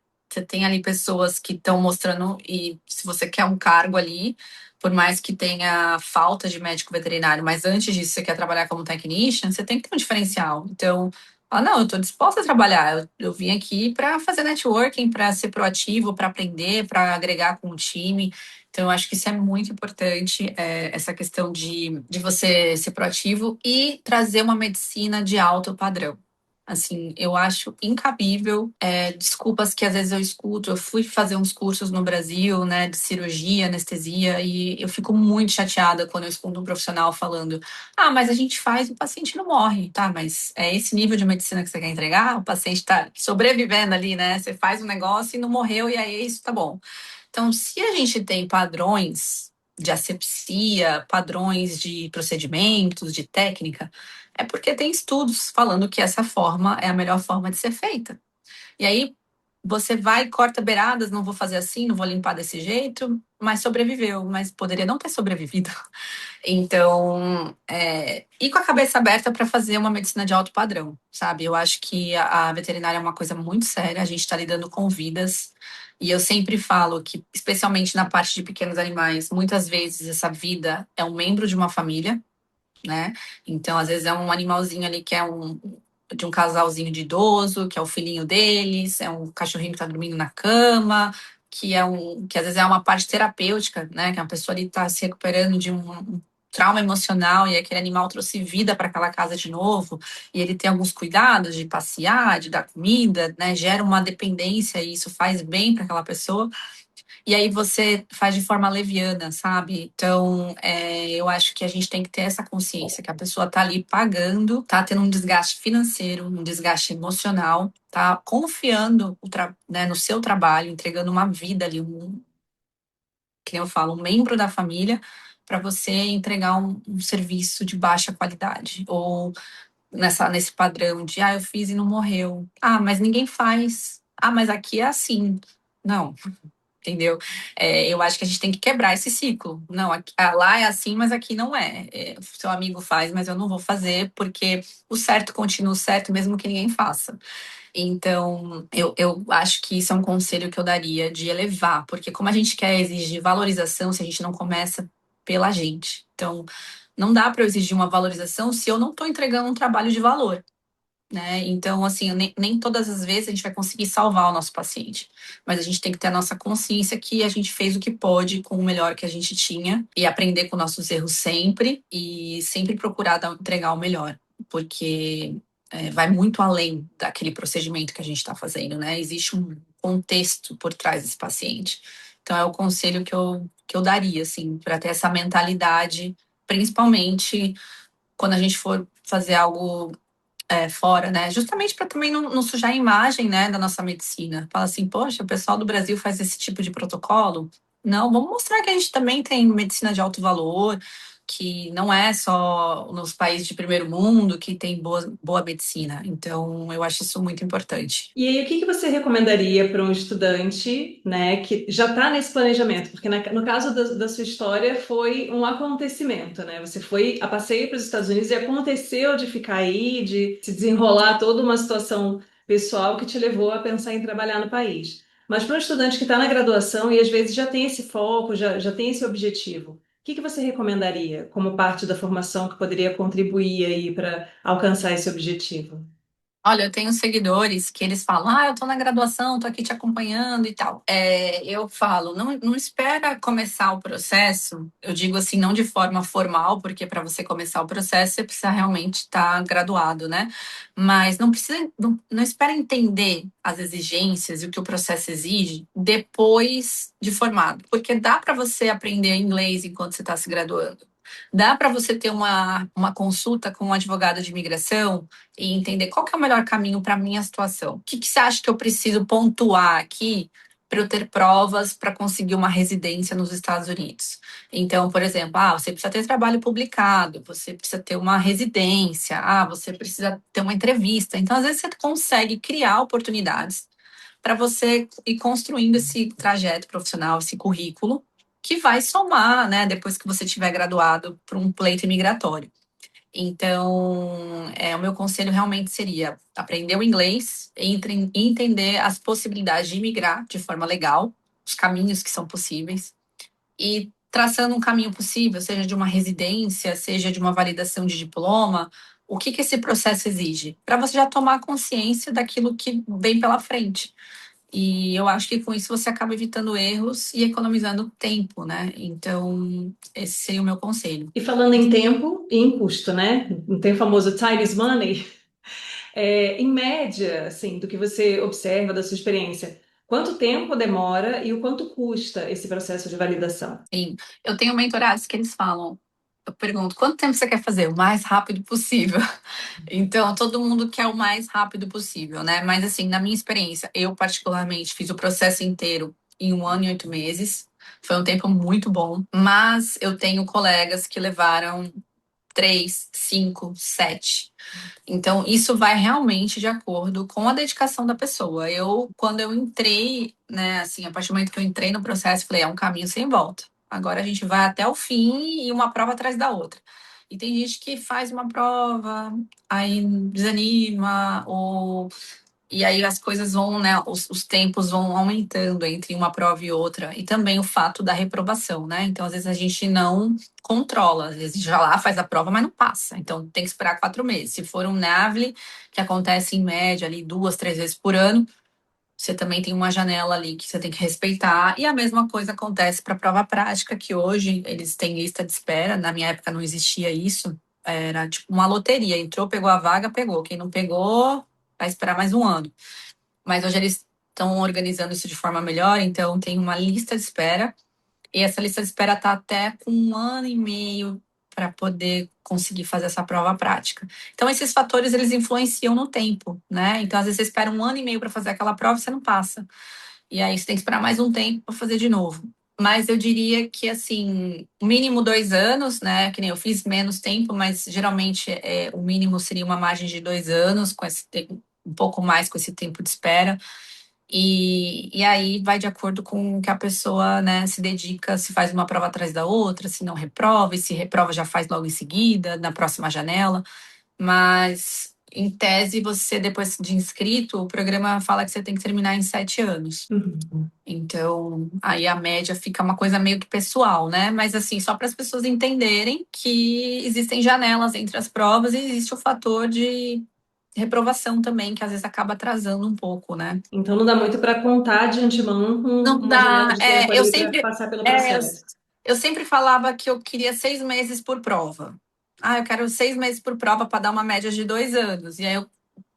tem ali pessoas que estão mostrando, e se você quer um cargo ali, por mais que tenha falta de médico veterinário, mas antes disso você quer trabalhar como technician, você tem que ter um diferencial. Então, não, eu estou disposta a trabalhar. Eu vim aqui para fazer networking, para ser proativo, para aprender, para agregar com o time. Então, eu acho que isso é muito importante, essa questão de você ser proativo e trazer uma medicina de alto padrão. Assim, eu acho incabível, desculpas que às vezes eu escuto. Eu fui fazer uns cursos no Brasil, né, de cirurgia, anestesia, e eu fico muito chateada quando eu escuto um profissional falando: ah, mas a gente faz, o paciente não morre, tá? Mas é esse nível de medicina que você quer entregar? O paciente tá sobrevivendo ali, né? Você faz um negócio e não morreu, e aí isso tá bom. Então, se a gente tem padrões de asepsia, padrões de procedimentos, de técnica, é porque tem estudos falando que essa forma é a melhor forma de ser feita. E aí você vai, corta beiradas, não vou fazer assim, não vou limpar desse jeito, mas sobreviveu, mas poderia não ter sobrevivido. Então, ir com a cabeça aberta para fazer uma medicina de alto padrão, sabe? Eu acho que a veterinária é uma coisa muito séria, a gente está lidando com vidas, e eu sempre falo que, especialmente na parte de pequenos animais, muitas vezes essa vida é um membro de uma família, né? Então, às vezes é um animalzinho ali que é de um casalzinho de idoso, que é o filhinho deles, é um cachorrinho que está dormindo na cama, que às vezes é uma parte terapêutica, né? Que a pessoa ali está se recuperando de um trauma emocional e aquele animal trouxe vida para aquela casa de novo, e ele tem alguns cuidados de passear, de dar comida, né? Gera uma dependência e isso faz bem para aquela pessoa. E aí você faz de forma leviana, sabe? Então, eu acho que a gente tem que ter essa consciência que a pessoa tá ali pagando, tá tendo um desgaste financeiro, um desgaste emocional, tá confiando né, no seu trabalho, entregando uma vida ali, que nem eu falo, um membro da família, para você entregar um serviço de baixa qualidade. Ou nesse padrão de, eu fiz e não morreu. Ah, mas ninguém faz. Ah, mas aqui é assim. Não, entendeu? Eu acho que a gente tem que quebrar esse ciclo. Não, lá é assim, mas aqui não é. Seu amigo faz, mas eu não vou fazer, porque o certo continua certo, mesmo que ninguém faça. Então, eu acho que isso é um conselho que eu daria de elevar, porque como a gente quer exigir valorização se a gente não começa pela gente. Então, não dá para eu exigir uma valorização se eu não estou entregando um trabalho de valor, né? Então, assim, nem todas as vezes a gente vai conseguir salvar o nosso paciente, mas a gente tem que ter a nossa consciência que a gente fez o que pôde com o melhor que a gente tinha e aprender com nossos erros sempre e sempre procurar entregar o melhor, porque vai muito além daquele procedimento que a gente está fazendo, né? Existe um contexto por trás desse paciente. Então, é o conselho que eu daria, assim, para ter essa mentalidade, principalmente quando a gente for fazer algo fora, né? Justamente para também não sujar a imagem, né, da nossa medicina. Fala assim, poxa, o pessoal do Brasil faz esse tipo de protocolo. Não, vamos mostrar que a gente também tem medicina de alto valor, que não é só nos países de primeiro mundo que tem boa medicina. Então, eu acho isso muito importante. E aí, o que que você recomendaria para um estudante, né, que já está nesse planejamento? Porque no caso da sua história foi um acontecimento, né? Você foi a passeio para os Estados Unidos e aconteceu de ficar aí, de se desenrolar toda uma situação pessoal que te levou a pensar em trabalhar no país. Mas para um estudante que está na graduação e às vezes já tem esse foco, já tem esse objetivo, o que que você recomendaria como parte da formação que poderia contribuir aí para alcançar esse objetivo? Olha, eu tenho seguidores que eles falam, eu tô na graduação, tô aqui te acompanhando e tal. Eu falo, não espera começar o processo, eu digo assim, não de forma formal, porque para você começar o processo, você precisa realmente estar graduado, né? Mas não precisa, não espera entender as exigências e o que o processo exige depois de formado, porque dá para você aprender inglês enquanto você está se graduando. Dá para você ter uma consulta com um advogado de imigração e entender qual que é o melhor caminho para a minha situação. O que, que você acha que eu preciso pontuar aqui para eu ter provas para conseguir uma residência nos Estados Unidos? Então, por exemplo, você precisa ter trabalho publicado, você precisa ter uma residência, você precisa ter uma entrevista. Então, às vezes, você consegue criar oportunidades para você ir construindo esse trajeto profissional, esse currículo, que vai somar, né, depois que você tiver graduado para um pleito imigratório. Então, o meu conselho realmente seria aprender o inglês, entender as possibilidades de imigrar de forma legal, os caminhos que são possíveis, e traçando um caminho possível, seja de uma residência, seja de uma validação de diploma, o que, que esse processo exige? Para você já tomar consciência daquilo que vem pela frente. E eu acho que com isso você acaba evitando erros e economizando tempo, né? Então, esse seria o meu conselho. E falando em tempo e em custo, né? Não tem o famoso time is money? Em média, assim, do que você observa da sua experiência, quanto tempo demora e o quanto custa esse processo de validação? Sim, eu tenho mentorados que eles falam, eu pergunto, quanto tempo você quer fazer? O mais rápido possível. Então, todo mundo quer o mais rápido possível, né? Mas, assim, na minha experiência, eu particularmente fiz o processo inteiro em 1 ano e 8 meses. Foi um tempo muito bom. Mas eu tenho colegas que levaram 3, 5, 7. Então, isso vai realmente de acordo com a dedicação da pessoa. Quando eu entrei, né, assim, a partir do momento que eu entrei no processo, falei, é um caminho sem volta. Agora a gente vai até o fim e uma prova atrás da outra. E tem gente que faz uma prova, aí desanima, e aí as coisas vão, né? Os tempos vão aumentando entre uma prova e outra. E também o fato da reprovação, né? Então, às vezes, a gente não controla. Às vezes já lá faz a prova, mas não passa. Então tem que esperar 4 meses. Se for um NAVLE, que acontece em média ali 2, 3 vezes por ano, você também tem uma janela ali que você tem que respeitar. E a mesma coisa acontece para a prova prática, que hoje eles têm lista de espera. Na minha época não existia isso. Era tipo uma loteria. Entrou, pegou a vaga, pegou. Quem não pegou, vai esperar mais um ano. Mas hoje eles estão organizando isso de forma melhor, então tem uma lista de espera, e essa lista de espera está até com 1 ano e meio para poder conseguir fazer essa prova prática. Então, esses fatores, eles influenciam no tempo, né? Então, às vezes, você espera 1 ano e meio para fazer aquela prova e você não passa. E aí, você tem que esperar mais um tempo para fazer de novo. Mas eu diria que, assim, mínimo 2 anos, né? Que nem eu fiz menos tempo, mas geralmente o mínimo seria uma margem de 2 anos, com um pouco mais com esse tempo de espera. E aí vai de acordo com o que a pessoa, né, se dedica, se faz uma prova atrás da outra, se não reprova, e se reprova já faz logo em seguida, na próxima janela. Mas, em tese, você, depois de inscrito, o programa fala que você tem que terminar em 7 anos. Uhum. Então, aí a média fica uma coisa meio que pessoal, né? Mas, assim, só para as pessoas entenderem que existem janelas entre as provas e existe o fator de reprovação também, que às vezes acaba atrasando um pouco, né? Então não dá muito para contar de antemão com Não uma janela dá. de tempo ali para passar pelo processo. Eu sempre falava que eu queria 6 meses por prova. Eu quero 6 meses por prova para dar uma média de 2 anos. E aí eu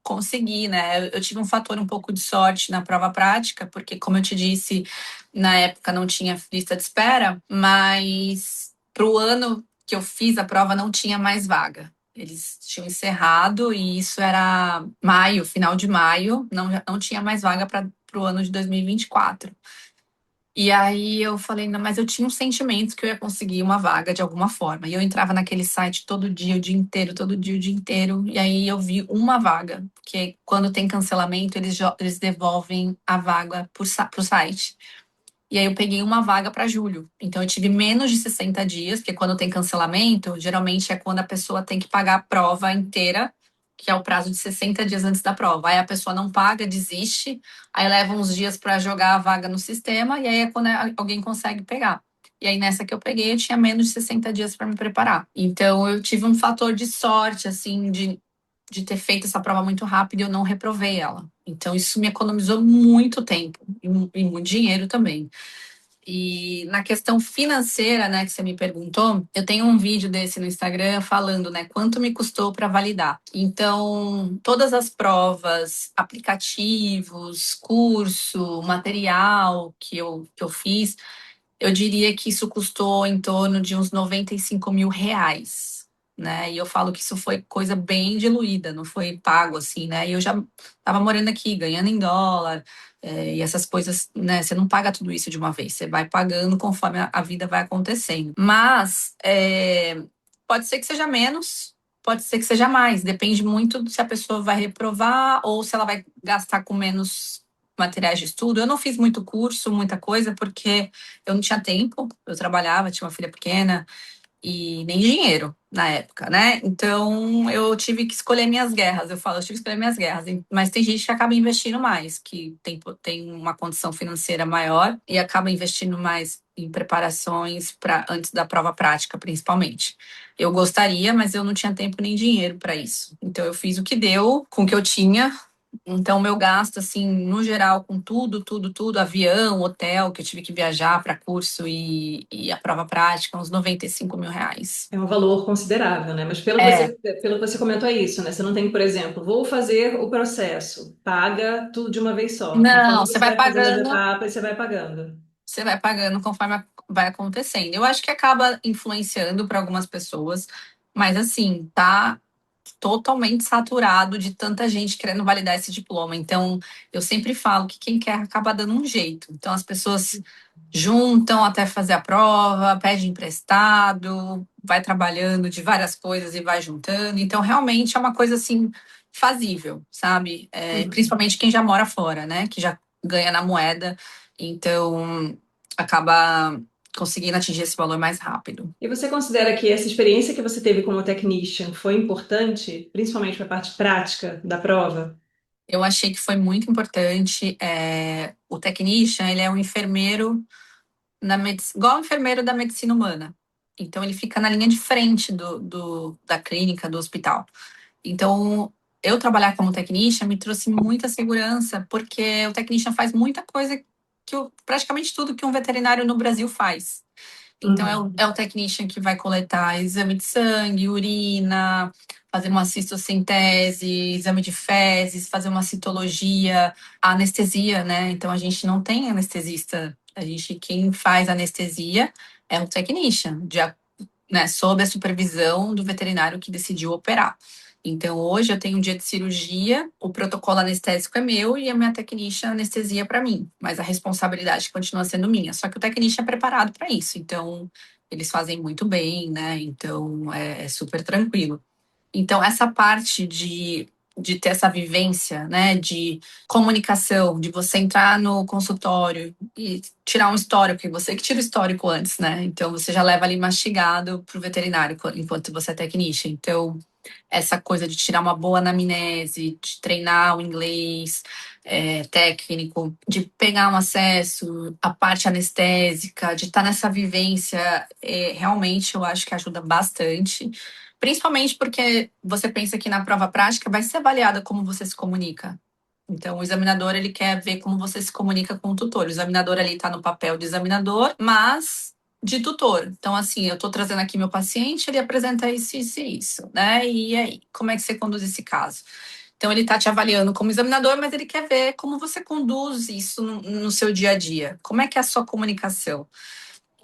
consegui, né? Eu tive um fator um pouco de sorte na prova prática, porque, como eu te disse, na época não tinha lista de espera, mas para o ano que eu fiz a prova não tinha mais vaga. Eles tinham encerrado e isso era maio, final de maio, não tinha mais vaga para o ano de 2024. E aí eu falei, não, mas eu tinha um sentimento que eu ia conseguir uma vaga de alguma forma. E eu entrava naquele site todo dia, o dia inteiro, todo dia, o dia inteiro. E aí eu vi uma vaga, porque quando tem cancelamento, eles devolvem a vaga pro site. E aí eu peguei uma vaga para julho. Então eu tive menos de 60 dias, porque quando tem cancelamento, geralmente é quando a pessoa tem que pagar a prova inteira, que é o prazo de 60 dias antes da prova. Aí a pessoa não paga, desiste, aí leva uns dias para jogar a vaga no sistema, e aí é quando alguém consegue pegar. E aí nessa que eu peguei, eu tinha menos de 60 dias para me preparar. Então eu tive um fator de sorte, assim, de de ter feito essa prova muito rápido e eu não reprovei ela. Então, isso me economizou muito tempo e muito dinheiro também. E na questão financeira, né, que você me perguntou, eu tenho um vídeo desse no Instagram falando, né, quanto me custou para validar. Então, todas as provas, aplicativos, curso, material que eu fiz, eu diria que isso custou em torno de uns R$ 95.000, né? E eu falo que isso foi coisa bem diluída, não foi pago assim, né? E eu já estava morando aqui, ganhando em dólar, e essas coisas, né? Você não paga tudo isso de uma vez, você vai pagando conforme a vida vai acontecendo. Mas pode ser que seja menos, pode ser que seja mais, depende muito de se a pessoa vai reprovar ou se ela vai gastar com menos materiais de estudo. Eu não fiz muito curso, muita coisa, porque eu não tinha tempo, eu trabalhava, tinha uma filha pequena e nem dinheiro na época, né? Então eu tive que escolher minhas guerras. Eu falo, eu tive que escolher minhas guerras. Mas tem gente que acaba investindo mais, que tem uma condição financeira maior e acaba investindo mais em preparações para antes da prova prática, principalmente. Eu gostaria, mas eu não tinha tempo nem dinheiro para isso. Então eu fiz o que deu com o que eu tinha. Então, meu gasto, assim, no geral, com tudo, tudo, tudo, avião, hotel, que eu tive que viajar para curso e a prova prática, uns R$ 95.000. É um valor considerável, né? Mas É, pelo que você comentou, é isso, né? Você não tem, por exemplo, vou fazer o processo, paga tudo de uma vez só. Conforme não, você vai fazendo as etapas, você vai pagando. você vai pagando conforme vai acontecendo. Eu acho que acaba influenciando para algumas pessoas, mas assim, tá totalmente saturado de tanta gente querendo validar esse diploma. Então, eu sempre falo que quem quer acaba dando um jeito. Então, as pessoas juntam até fazer a prova, pede emprestado, vai trabalhando de várias coisas e vai juntando. Então, realmente é uma coisa assim fazível, sabe? Uhum. Principalmente quem já mora fora, né? Que já ganha na moeda, então acaba conseguindo atingir esse valor mais rápido. E você considera que essa experiência que você teve como technician foi importante, principalmente para a parte prática da prova? Eu achei que foi muito importante. O technician, ele é um enfermeiro igual o enfermeiro da medicina humana. Então, ele fica na linha de frente da clínica, do hospital. Então, eu trabalhar como technician me trouxe muita segurança, porque o technician faz muita coisa praticamente tudo que um veterinário no Brasil faz. Então, é o, Uhum. é o technician que vai coletar exame de sangue, urina, fazer uma cistocentese, exame de fezes, fazer uma citologia, a anestesia, né? Então, a gente não tem anestesista. Quem faz anestesia é o technician, né, sob a supervisão do veterinário que decidiu operar. Então, hoje eu tenho um dia de cirurgia, o protocolo anestésico é meu e a minha technician anestesia para mim, mas a responsabilidade continua sendo minha. Só que o technician é preparado para isso, então eles fazem muito bem, né? Então é super tranquilo. Então, essa parte de ter essa vivência, né, de comunicação, de você entrar no consultório e tirar um histórico, e você que tira o histórico antes, né? Então, você já leva ali mastigado para o veterinário enquanto você é technician. Então, essa coisa de tirar uma boa anamnese, de treinar o inglês técnico, de pegar um acesso, a parte anestésica, de estar nessa vivência, realmente eu acho que ajuda bastante. Principalmente porque você pensa que na prova prática vai ser avaliada como você se comunica. Então, o examinador, ele quer ver como você se comunica com o tutor. O examinador ali está no papel de examinador, mas de tutor. Então, assim, eu estou trazendo aqui meu paciente, ele apresenta isso, isso e isso, né? E aí, como é que você conduz esse caso? Então, ele está te avaliando como examinador, mas ele quer ver como você conduz isso no seu dia a dia. Como é que é a sua comunicação?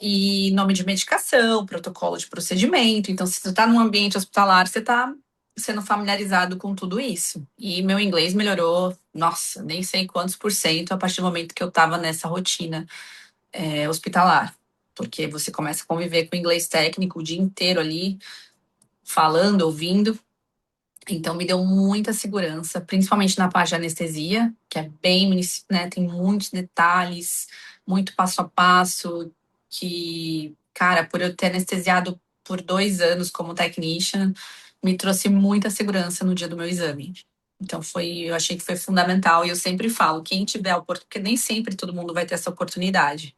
E nome de medicação, protocolo de procedimento. Então, se você está num ambiente hospitalar, você está sendo familiarizado com tudo isso. E meu inglês melhorou, nossa, nem sei quantos por cento a partir do momento que eu estava nessa rotina hospitalar. Porque você começa a conviver com o inglês técnico o dia inteiro ali, falando, ouvindo. Então, me deu muita segurança, principalmente na parte de anestesia, que é bem, né, tem muitos detalhes, muito passo a passo, que, cara, por eu ter anestesiado por 2 anos como technician, me trouxe muita segurança no dia do meu exame. Então, eu achei que foi fundamental, e eu sempre falo, quem tiver a oportunidade, porque nem sempre todo mundo vai ter essa oportunidade,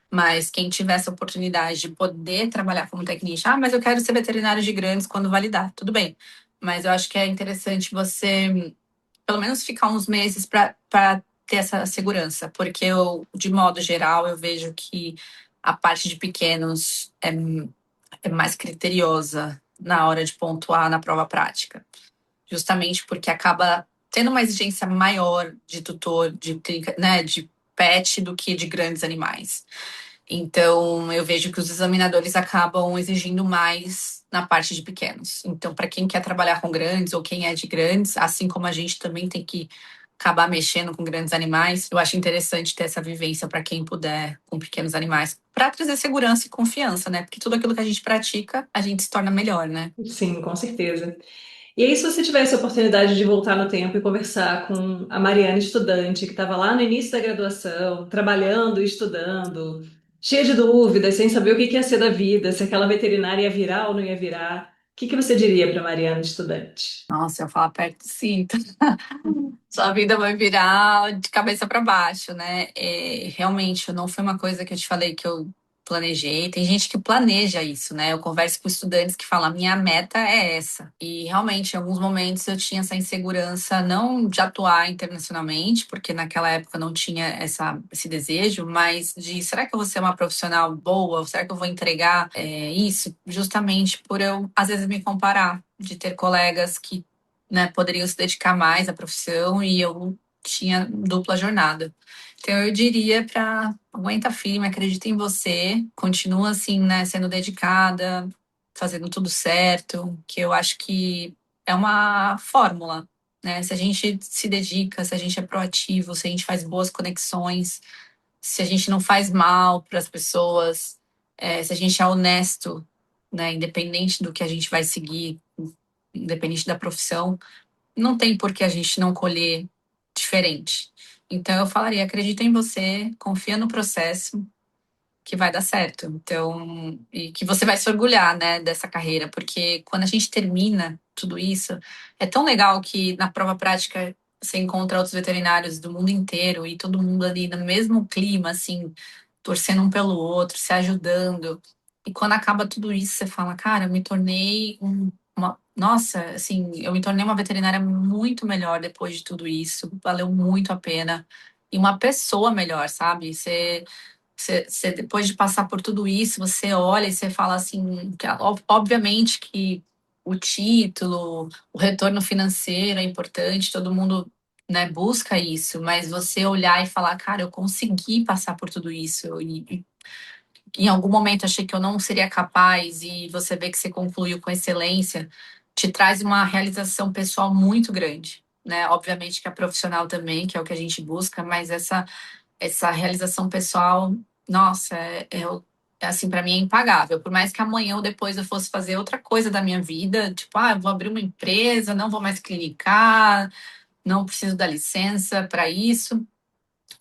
mas quem tiver essa oportunidade de poder trabalhar como technician, mas eu quero ser veterinário de grandes quando validar, tudo bem. mas eu acho que é interessante você, pelo menos, ficar uns meses para ter essa segurança, porque eu, de modo geral, eu vejo que a parte de pequenos é mais criteriosa na hora de pontuar na prova prática, justamente porque acaba tendo uma exigência maior de tutor, né, de pet do que de grandes animais. Então, eu vejo que os examinadores acabam exigindo mais na parte de pequenos. Então, para quem quer trabalhar com grandes ou quem é de grandes, assim como a gente também tem que acabar mexendo com grandes animais, eu acho interessante ter essa vivência para quem puder com pequenos animais, para trazer segurança e confiança, né? Porque tudo aquilo que a gente pratica, a gente se torna melhor, né? Sim, com certeza. E aí, se você tivesse a oportunidade de voltar no tempo e conversar com a Mariana estudante, que estava lá no início da graduação, trabalhando e estudando, cheia de dúvidas, sem saber o que que ia ser da vida, se aquela veterinária ia virar ou não ia virar, o que que você diria para a Mariana estudante? Nossa, eu falo perto do cinto. Sua vida vai virar de cabeça para baixo, né? Realmente, não foi uma coisa que eu te falei que eu planejei. Tem gente que planeja isso, né? Eu converso com estudantes que falam, minha meta é essa. E realmente, em alguns momentos eu tinha essa insegurança, não de atuar internacionalmente, porque naquela época não tinha esse desejo, mas de será que eu vou ser uma profissional boa? Será que eu vou entregar isso? Justamente por eu, às vezes, me comparar, de ter colegas que, né, poderiam se dedicar mais à profissão e eu tinha dupla jornada. Então eu diria para aguenta firme, acredita em você, continua assim, né, sendo dedicada, fazendo tudo certo, que eu acho que é uma fórmula, né? Se a gente se dedica, se a gente é proativo, se a gente faz boas conexões, se a gente não faz mal para as pessoas, se a gente é honesto, né, independente do que a gente vai seguir, independente da profissão, não tem por que a gente não colher diferente. Então eu falaria, acredita em você, confia no processo que vai dar certo. Então, e que você vai se orgulhar, né, dessa carreira, porque quando a gente termina tudo isso, é tão legal que na prova prática você encontra outros veterinários do mundo inteiro e todo mundo ali no mesmo clima, assim, torcendo um pelo outro, se ajudando. E quando acaba tudo isso, você fala, cara, eu me tornei nossa, assim, eu me tornei uma veterinária muito melhor depois de tudo isso. Valeu muito a pena. E uma pessoa melhor, sabe? Você, depois de passar por tudo isso, você olha e você fala assim, obviamente que o título, o retorno financeiro é importante, todo mundo, né, busca isso, mas você olhar e falar, cara, eu consegui passar por tudo isso e em algum momento achei que eu não seria capaz e você vê que você concluiu com excelência, te traz uma realização pessoal muito grande, né? Obviamente que a profissional também, que é o que a gente busca, mas essa realização pessoal, nossa, assim, para mim é impagável. Por mais que amanhã ou depois eu fosse fazer outra coisa da minha vida, tipo, eu vou abrir uma empresa, não vou mais clinicar, não preciso da licença para isso,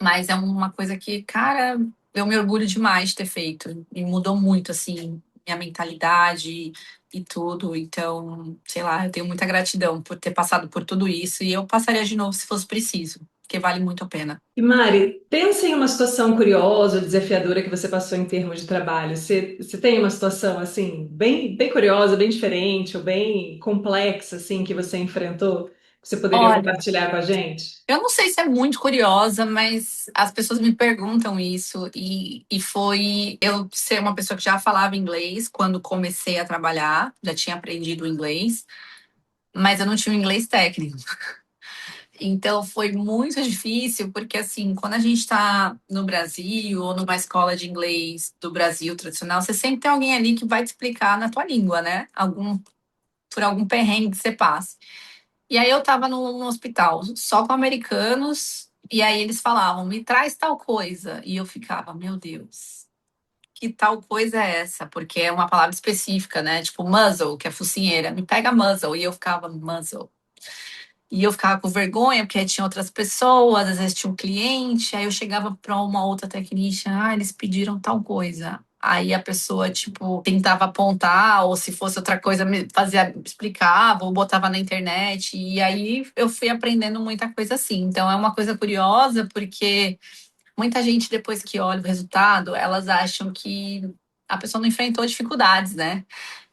mas é uma coisa que, cara, eu me orgulho demais de ter feito. E mudou muito, assim, minha mentalidade e tudo. Então, sei lá, eu tenho muita gratidão por ter passado por tudo isso. E eu passaria de novo se fosse preciso, porque vale muito a pena. E Mari, pensa em uma situação curiosa ou desafiadora que você passou em termos de trabalho. Você tem uma situação assim, bem curiosa, bem diferente ou bem complexa assim que você enfrentou, que você poderia Olha, compartilhar com a gente? eu não sei se é muito curiosa, mas as pessoas me perguntam isso. E foi eu ser uma pessoa que já falava inglês quando comecei a trabalhar, já tinha aprendido inglês, mas eu não tinha um inglês técnico. Então foi muito difícil, porque assim, quando a gente está no Brasil ou numa escola de inglês do Brasil tradicional, você sempre tem alguém ali que vai te explicar na tua língua, né? Por algum perrengue que você passe. E aí eu tava no hospital, só com americanos, e aí eles falavam, me traz tal coisa. E eu ficava, meu Deus, que tal coisa é essa? Porque é uma palavra específica, né? Tipo muzzle, que é focinheira. Me pega muzzle. E eu ficava, muzzle. E eu ficava com vergonha, porque aí tinha outras pessoas, às vezes tinha um cliente, aí eu chegava para uma outra tecnician, eles pediram tal coisa. Aí a pessoa, tipo, tentava apontar, ou se fosse outra coisa, me fazia, explicava, ou botava na internet. E aí eu fui aprendendo muita coisa assim. Então é uma coisa curiosa, porque muita gente, depois que olha o resultado, elas acham que a pessoa não enfrentou dificuldades, né?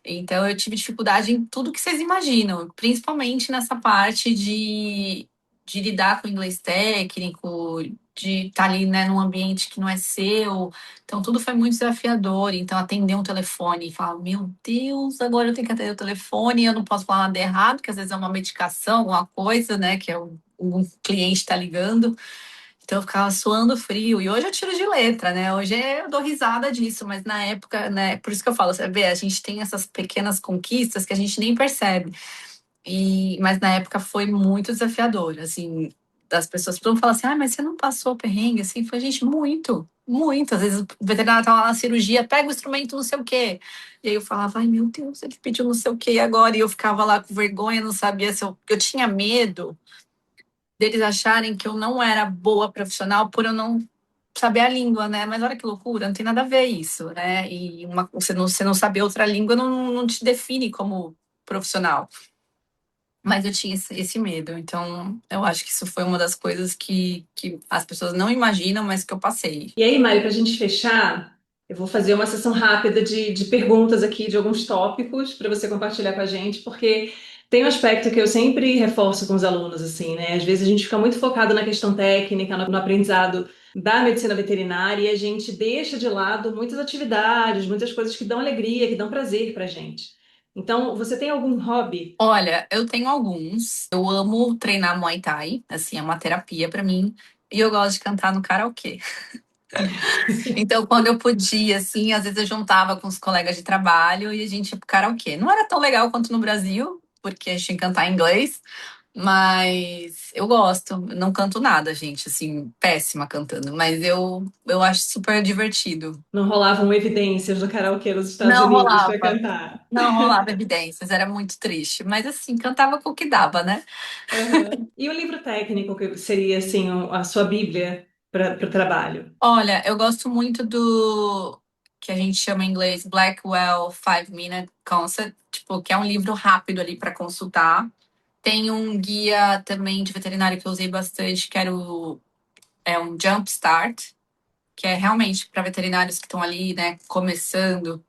Então, eu tive dificuldade em tudo que vocês imaginam, principalmente nessa parte de lidar com o inglês técnico, de estar ali, né, num ambiente que não é seu. Então, tudo foi muito desafiador. Então, atender um telefone e falar: meu Deus, agora eu tenho que atender o telefone, eu não posso falar nada errado, porque às vezes é uma medicação, alguma coisa, né, que é um cliente está ligando. Então eu ficava suando frio. E hoje eu tiro de letra, né? Hoje eu dou risada disso, mas na época, né? Por isso que eu falo, você vê, a gente tem essas pequenas conquistas que a gente nem percebe. Mas na época foi muito desafiador, assim, das pessoas vão falar assim: ah, mas você não passou perrengue? Assim, foi, gente, muito, muito. Às vezes o veterinário estava lá na cirurgia, pega o instrumento, não sei o quê. E aí eu falava: ai, meu Deus, ele pediu não sei o quê agora. E eu ficava lá com vergonha, não sabia se eu tinha medo deles acharem que eu não era boa profissional por eu não saber a língua, né? Mas olha que loucura, não tem nada a ver isso, né? E você não saber outra língua não te define como profissional. Mas eu tinha esse medo, então eu acho que isso foi uma das coisas que as pessoas não imaginam, mas que eu passei. E aí, Mari, para a gente fechar, eu vou fazer uma sessão rápida de perguntas aqui, de alguns tópicos, para você compartilhar com a gente, porque tem um aspecto que eu sempre reforço com os alunos, assim, né? Às vezes a gente fica muito focado na questão técnica, no aprendizado da medicina veterinária, e a gente deixa de lado muitas atividades, muitas coisas que dão alegria, que dão prazer para a gente. Então, você tem algum hobby? Olha, eu tenho alguns. Eu amo treinar Muay Thai, assim, é uma terapia pra mim. E eu gosto de cantar no karaokê. Então, quando eu podia, assim, às vezes eu juntava com os colegas de trabalho e a gente ia pro karaokê. Não era tão legal quanto no Brasil, porque a gente tinha que cantar em inglês, mas eu gosto. Não canto nada, gente, assim, péssima cantando, mas eu acho super divertido. Não rolavam evidências do karaokê nos Estados Não Unidos para rolava, cantar? não rolava evidências, era muito triste, mas assim, cantava com o que dava, né? Aham. E o livro técnico, que seria assim a sua bíblia para o trabalho? Olha, eu gosto muito do que a gente chama em inglês Blackwell Five Minute Consult, tipo, que é um livro rápido ali para consultar. Tem um guia também de veterinário que eu usei bastante, que é um Jump Start, que é realmente para veterinários que estão ali, né, começando,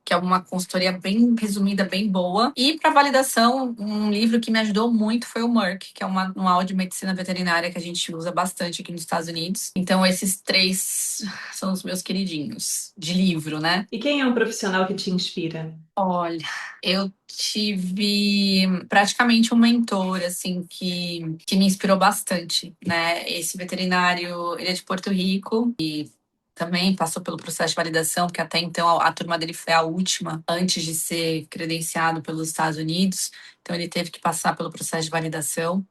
que é uma consultoria bem resumida, bem boa. E para validação, um livro que me ajudou muito foi o Merck, que é um manual de medicina veterinária que a gente usa bastante aqui nos Estados Unidos. Então, esses três são os meus queridinhos de livro, né? E quem é um profissional que te inspira? Olha, eu tive praticamente um mentor, assim, que me inspirou bastante, né? Esse veterinário, ele é de Porto Rico e também passou pelo processo de validação, porque até então a turma dele foi a última antes de ser credenciado pelos Estados Unidos. Então ele teve que passar pelo processo de validação.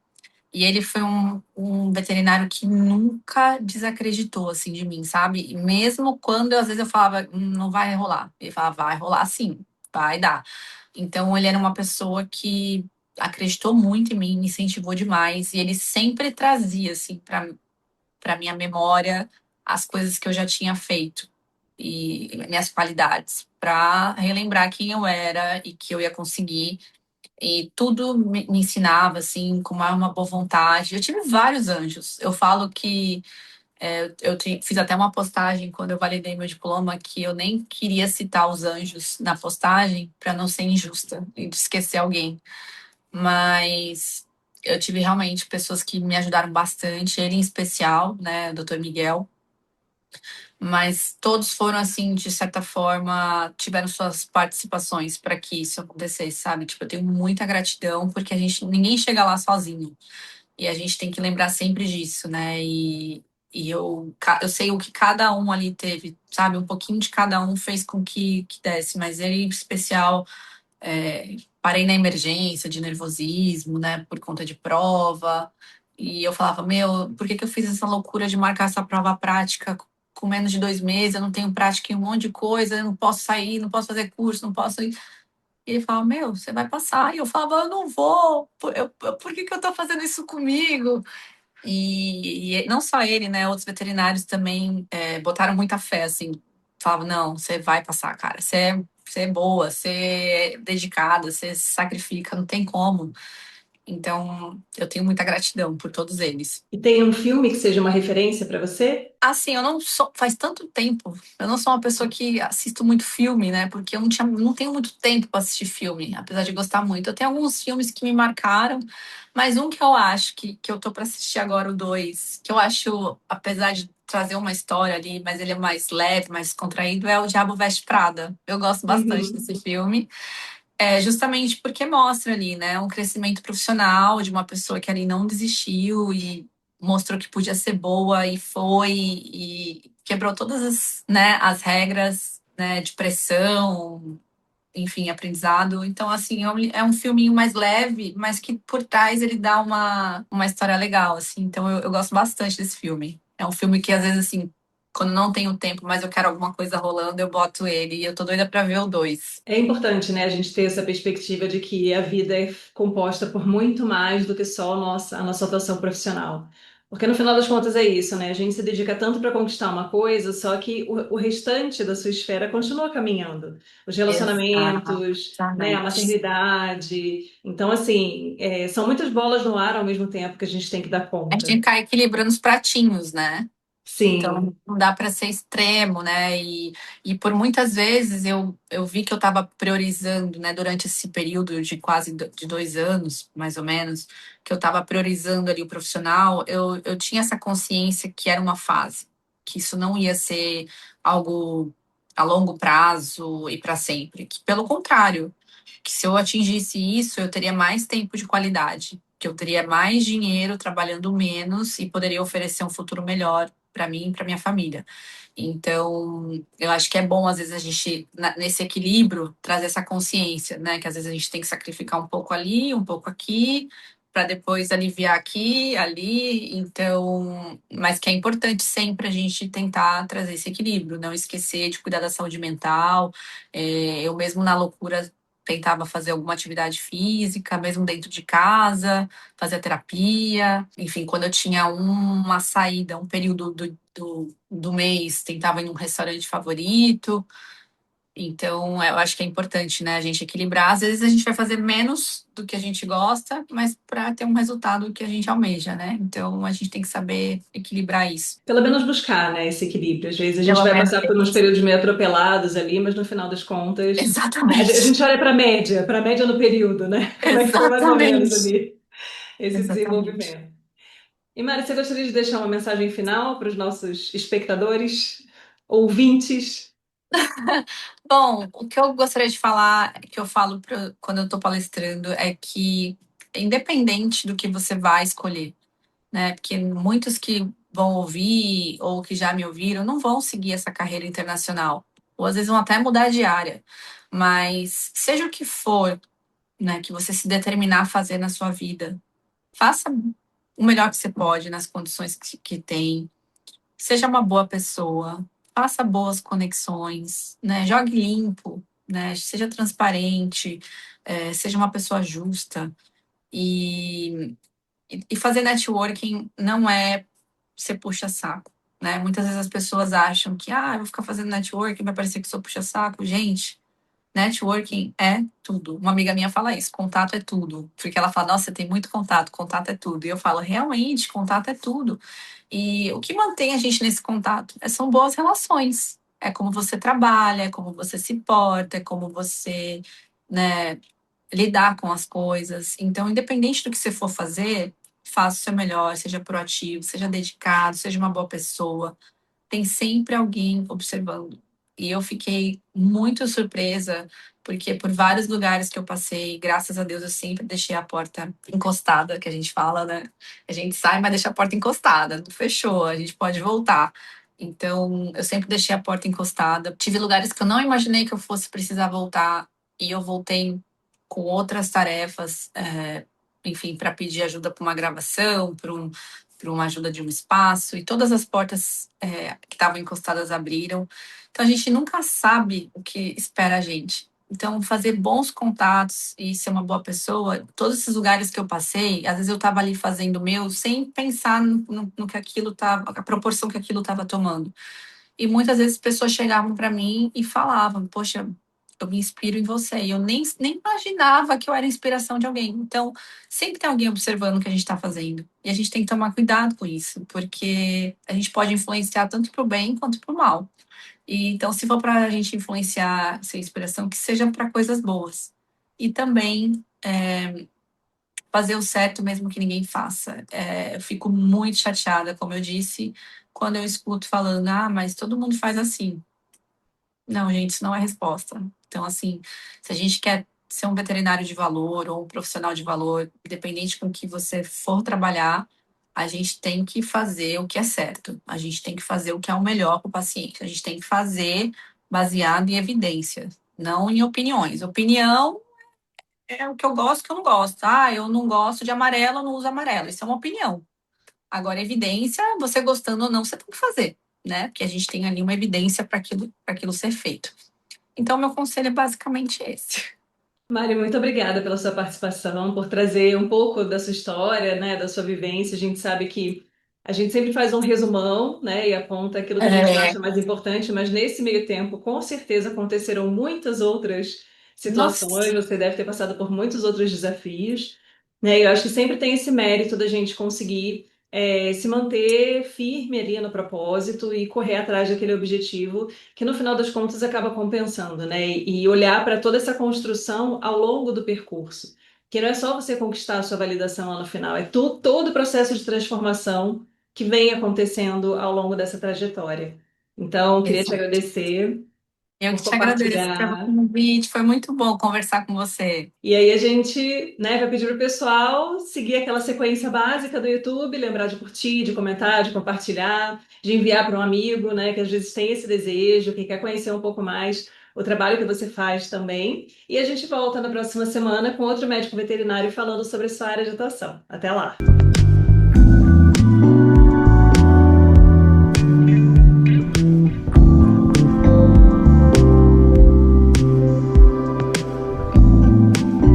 E ele foi um veterinário que nunca desacreditou, assim, de mim, sabe? E mesmo quando às vezes eu falava: não vai rolar". Ele falava: vai rolar sim, vai dar". Então ele era uma pessoa que acreditou muito em mim, me incentivou demais. E ele sempre trazia, assim, para minha memória as coisas que eu já tinha feito e minhas qualidades, para relembrar quem eu era e que eu ia conseguir. E tudo me ensinava, assim, com uma boa vontade. Eu tive vários anjos. Eu falo que fiz até uma postagem quando eu validei meu diploma que eu nem queria citar os anjos na postagem para não ser injusta e de esquecer alguém. Mas eu tive realmente pessoas que me ajudaram bastante, ele em especial, né, o Dr. Miguel. Mas todos foram, assim, de certa forma, tiveram suas participações para que isso acontecesse, sabe? Tipo, eu tenho muita gratidão, porque ninguém chega lá sozinho. E a gente tem que lembrar sempre disso, né? E eu sei o que cada um ali teve, sabe? Um pouquinho de cada um fez com que desse, mas ele, em especial, parei na emergência de nervosismo, né? Por conta de prova. E eu falava: meu, por que que eu fiz essa loucura de marcar essa prova prática com menos de 2 meses? Eu não tenho prática em um monte de coisa, eu não posso sair, não posso fazer curso, não posso. E ele falava: meu, você vai passar. E eu falava: eu não vou, por que que eu tô fazendo isso comigo? E não só ele, né? Outros veterinários também botaram muita fé, assim. Falavam: não, você vai passar, cara. Você é boa, você é dedicada, você se sacrifica, não tem como. Então, eu tenho muita gratidão por todos eles. E tem um filme que seja uma referência para você? Assim, eu não sou, faz tanto tempo, eu não sou uma pessoa que assisto muito filme, né? Porque eu não tenho muito tempo para assistir filme, apesar de gostar muito. Eu tenho alguns filmes que me marcaram, mas um que eu acho que eu tô para assistir agora, o dois, que eu acho, apesar de trazer uma história ali, mas ele é mais leve, mais contraído, é O Diabo Veste Prada. Eu gosto bastante Uhum. desse filme. Justamente porque mostra ali, né, um crescimento profissional de uma pessoa que ali não desistiu e mostrou que podia ser boa e foi e quebrou todas as, né, as regras, né, de pressão, enfim, aprendizado. Então, assim, é um filminho mais leve, mas que por trás ele dá uma história legal, assim. Então, eu gosto bastante desse filme. É um filme que, às vezes, assim, quando não tenho tempo, mas eu quero alguma coisa rolando, eu boto ele. E eu tô doida pra ver o dois. É importante, né, a gente ter essa perspectiva de que a vida é composta por muito mais do que só a nossa atuação profissional. Porque no final das contas é isso, né? A gente se dedica tanto para conquistar uma coisa, só que o restante da sua esfera continua caminhando. Os relacionamentos, né, a Exatamente. maternidade. Então, assim, são muitas bolas no ar ao mesmo tempo que a gente tem que dar A gente tem conta. que ficar equilibrando os pratinhos, né? Então, Sim. não dá para ser extremo, né? E por muitas vezes eu vi que eu estava priorizando, né, durante esse período de quase de 2 anos, mais ou menos, que eu estava priorizando ali o profissional, eu tinha essa consciência que era uma fase, que isso não ia ser algo a longo prazo e para sempre. Que, pelo contrário, que se eu atingisse isso, eu teria mais tempo de qualidade, que eu teria mais dinheiro trabalhando menos e poderia oferecer um futuro melhor para mim e para minha família. Então, eu acho que é bom, às vezes, a gente, nesse equilíbrio, trazer essa consciência, né? Que às vezes a gente tem que sacrificar um pouco ali, um pouco aqui, para depois aliviar aqui, ali. Então, mas que é importante sempre a gente tentar trazer esse equilíbrio, não esquecer de cuidar da saúde mental. Eu mesmo na loucura tentava fazer alguma atividade física, mesmo dentro de casa, fazer terapia. Enfim, quando eu tinha uma saída, um período do mês, tentava ir num restaurante favorito. Então, eu acho que é importante, né, a gente equilibrar. Às vezes a gente vai fazer menos do que a gente gosta, mas para ter um resultado que a gente almeja, né? Então, a gente tem que saber equilibrar isso. Pelo menos buscar, né, esse equilíbrio. Às vezes a gente Pelo vai menos passar por uns isso. períodos meio atropelados ali, mas no final das contas, a Exatamente. gente olha para a média no período, né? Como é que foi mais ou menos Exatamente. ali esse Exatamente. desenvolvimento. E Mari, você gostaria de deixar uma mensagem final para os nossos espectadores, ouvintes? Bom, o que eu gostaria de falar, que eu falo quando eu estou palestrando, é que independente do que você vai escolher, né? Porque muitos que vão ouvir ou que já me ouviram não vão seguir essa carreira internacional, ou às vezes vão até mudar de área. Mas seja o que for, né, que você se determinar a fazer na sua vida, faça o melhor que você pode nas condições que tem. Seja uma boa pessoa, faça boas conexões, né? Jogue limpo, né? Seja transparente, seja uma pessoa justa. E fazer networking não é ser puxa-saco, né? Muitas vezes as pessoas acham que, eu vou ficar fazendo networking, vai parecer que sou puxa-saco. Gente, networking é tudo. Uma amiga minha fala isso, contato é tudo. Porque ela fala, nossa, você tem muito contato, contato é tudo. E eu falo, realmente, contato é tudo. E o que mantém a gente nesse contato são boas relações. É como você trabalha, é como você se porta, é como você, né, lidar com as coisas. Então, independente do que você for fazer, faça o seu melhor, seja proativo, seja dedicado, seja uma boa pessoa. Tem sempre alguém observando. E eu fiquei muito surpresa, porque por vários lugares que eu passei, graças a Deus, eu sempre deixei a porta encostada, que a gente fala, né? A gente sai, mas deixa a porta encostada, não fechou, a gente pode voltar. Então, eu sempre deixei a porta encostada. Tive lugares que eu não imaginei que eu fosse precisar voltar, e eu voltei com outras tarefas, enfim, para pedir ajuda para uma gravação, para uma ajuda de um espaço, e todas as portas que estavam encostadas abriram. Então a gente nunca sabe o que espera a gente. Então, fazer bons contatos e ser uma boa pessoa, todos esses lugares que eu passei, às vezes eu estava ali fazendo o meu sem pensar no que aquilo estava, a proporção que aquilo estava tomando. E muitas vezes pessoas chegavam para mim e falavam: Poxa, eu me inspiro em você. E eu nem imaginava que eu era inspiração de alguém. Então, sempre tem alguém observando o que a gente está fazendo. E a gente tem que tomar cuidado com isso, porque a gente pode influenciar tanto para o bem quanto para o mal. E, então, se for para a gente influenciar, ser inspiração, que seja para coisas boas. E também fazer o certo mesmo que ninguém faça. Eu fico muito chateada, como eu disse, quando eu escuto falando, mas todo mundo faz assim. Não, gente, isso não é resposta. Então, assim, se a gente quer ser um veterinário de valor ou um profissional de valor, independente com que você for trabalhar, a gente tem que fazer o que é certo. A gente tem que fazer o que é o melhor para o paciente. A gente tem que fazer baseado em evidência, não em opiniões. Opinião é o que eu gosto, o que eu não gosto. Eu não gosto de amarelo, eu não uso amarelo. Isso é uma opinião. Agora, evidência, você gostando ou não, você tem que fazer, né? Porque a gente tem ali uma evidência para aquilo ser feito. Então, meu conselho é basicamente esse. Mari, muito obrigada pela sua participação, por trazer um pouco da sua história, né, da sua vivência. A gente sabe que a gente sempre faz um resumão, né, e aponta aquilo que a gente É, acha mais importante, mas nesse meio tempo, com certeza aconteceram muitas outras situações, nossa, você deve ter passado por muitos outros desafios, né, e eu acho que sempre tem esse mérito da gente conseguir se manter firme ali no propósito e correr atrás daquele objetivo que no final das contas acaba compensando, né? E olhar para toda essa construção ao longo do percurso. Que não é só você conquistar a sua validação lá no final, é todo o processo de transformação que vem acontecendo ao longo dessa trajetória. Então, queria te exato. agradecer Eu por que te agradeço pelo compartilhar. convite. Foi muito bom conversar com você. E aí a gente, né, vai pedir para o pessoal seguir aquela sequência básica do YouTube, lembrar de curtir, de comentar, de compartilhar, de enviar para um amigo, né, que às vezes tem esse desejo, que quer conhecer um pouco mais o trabalho que você faz também. E a gente volta na próxima semana com outro médico veterinário falando sobre a sua área de atuação. Até lá!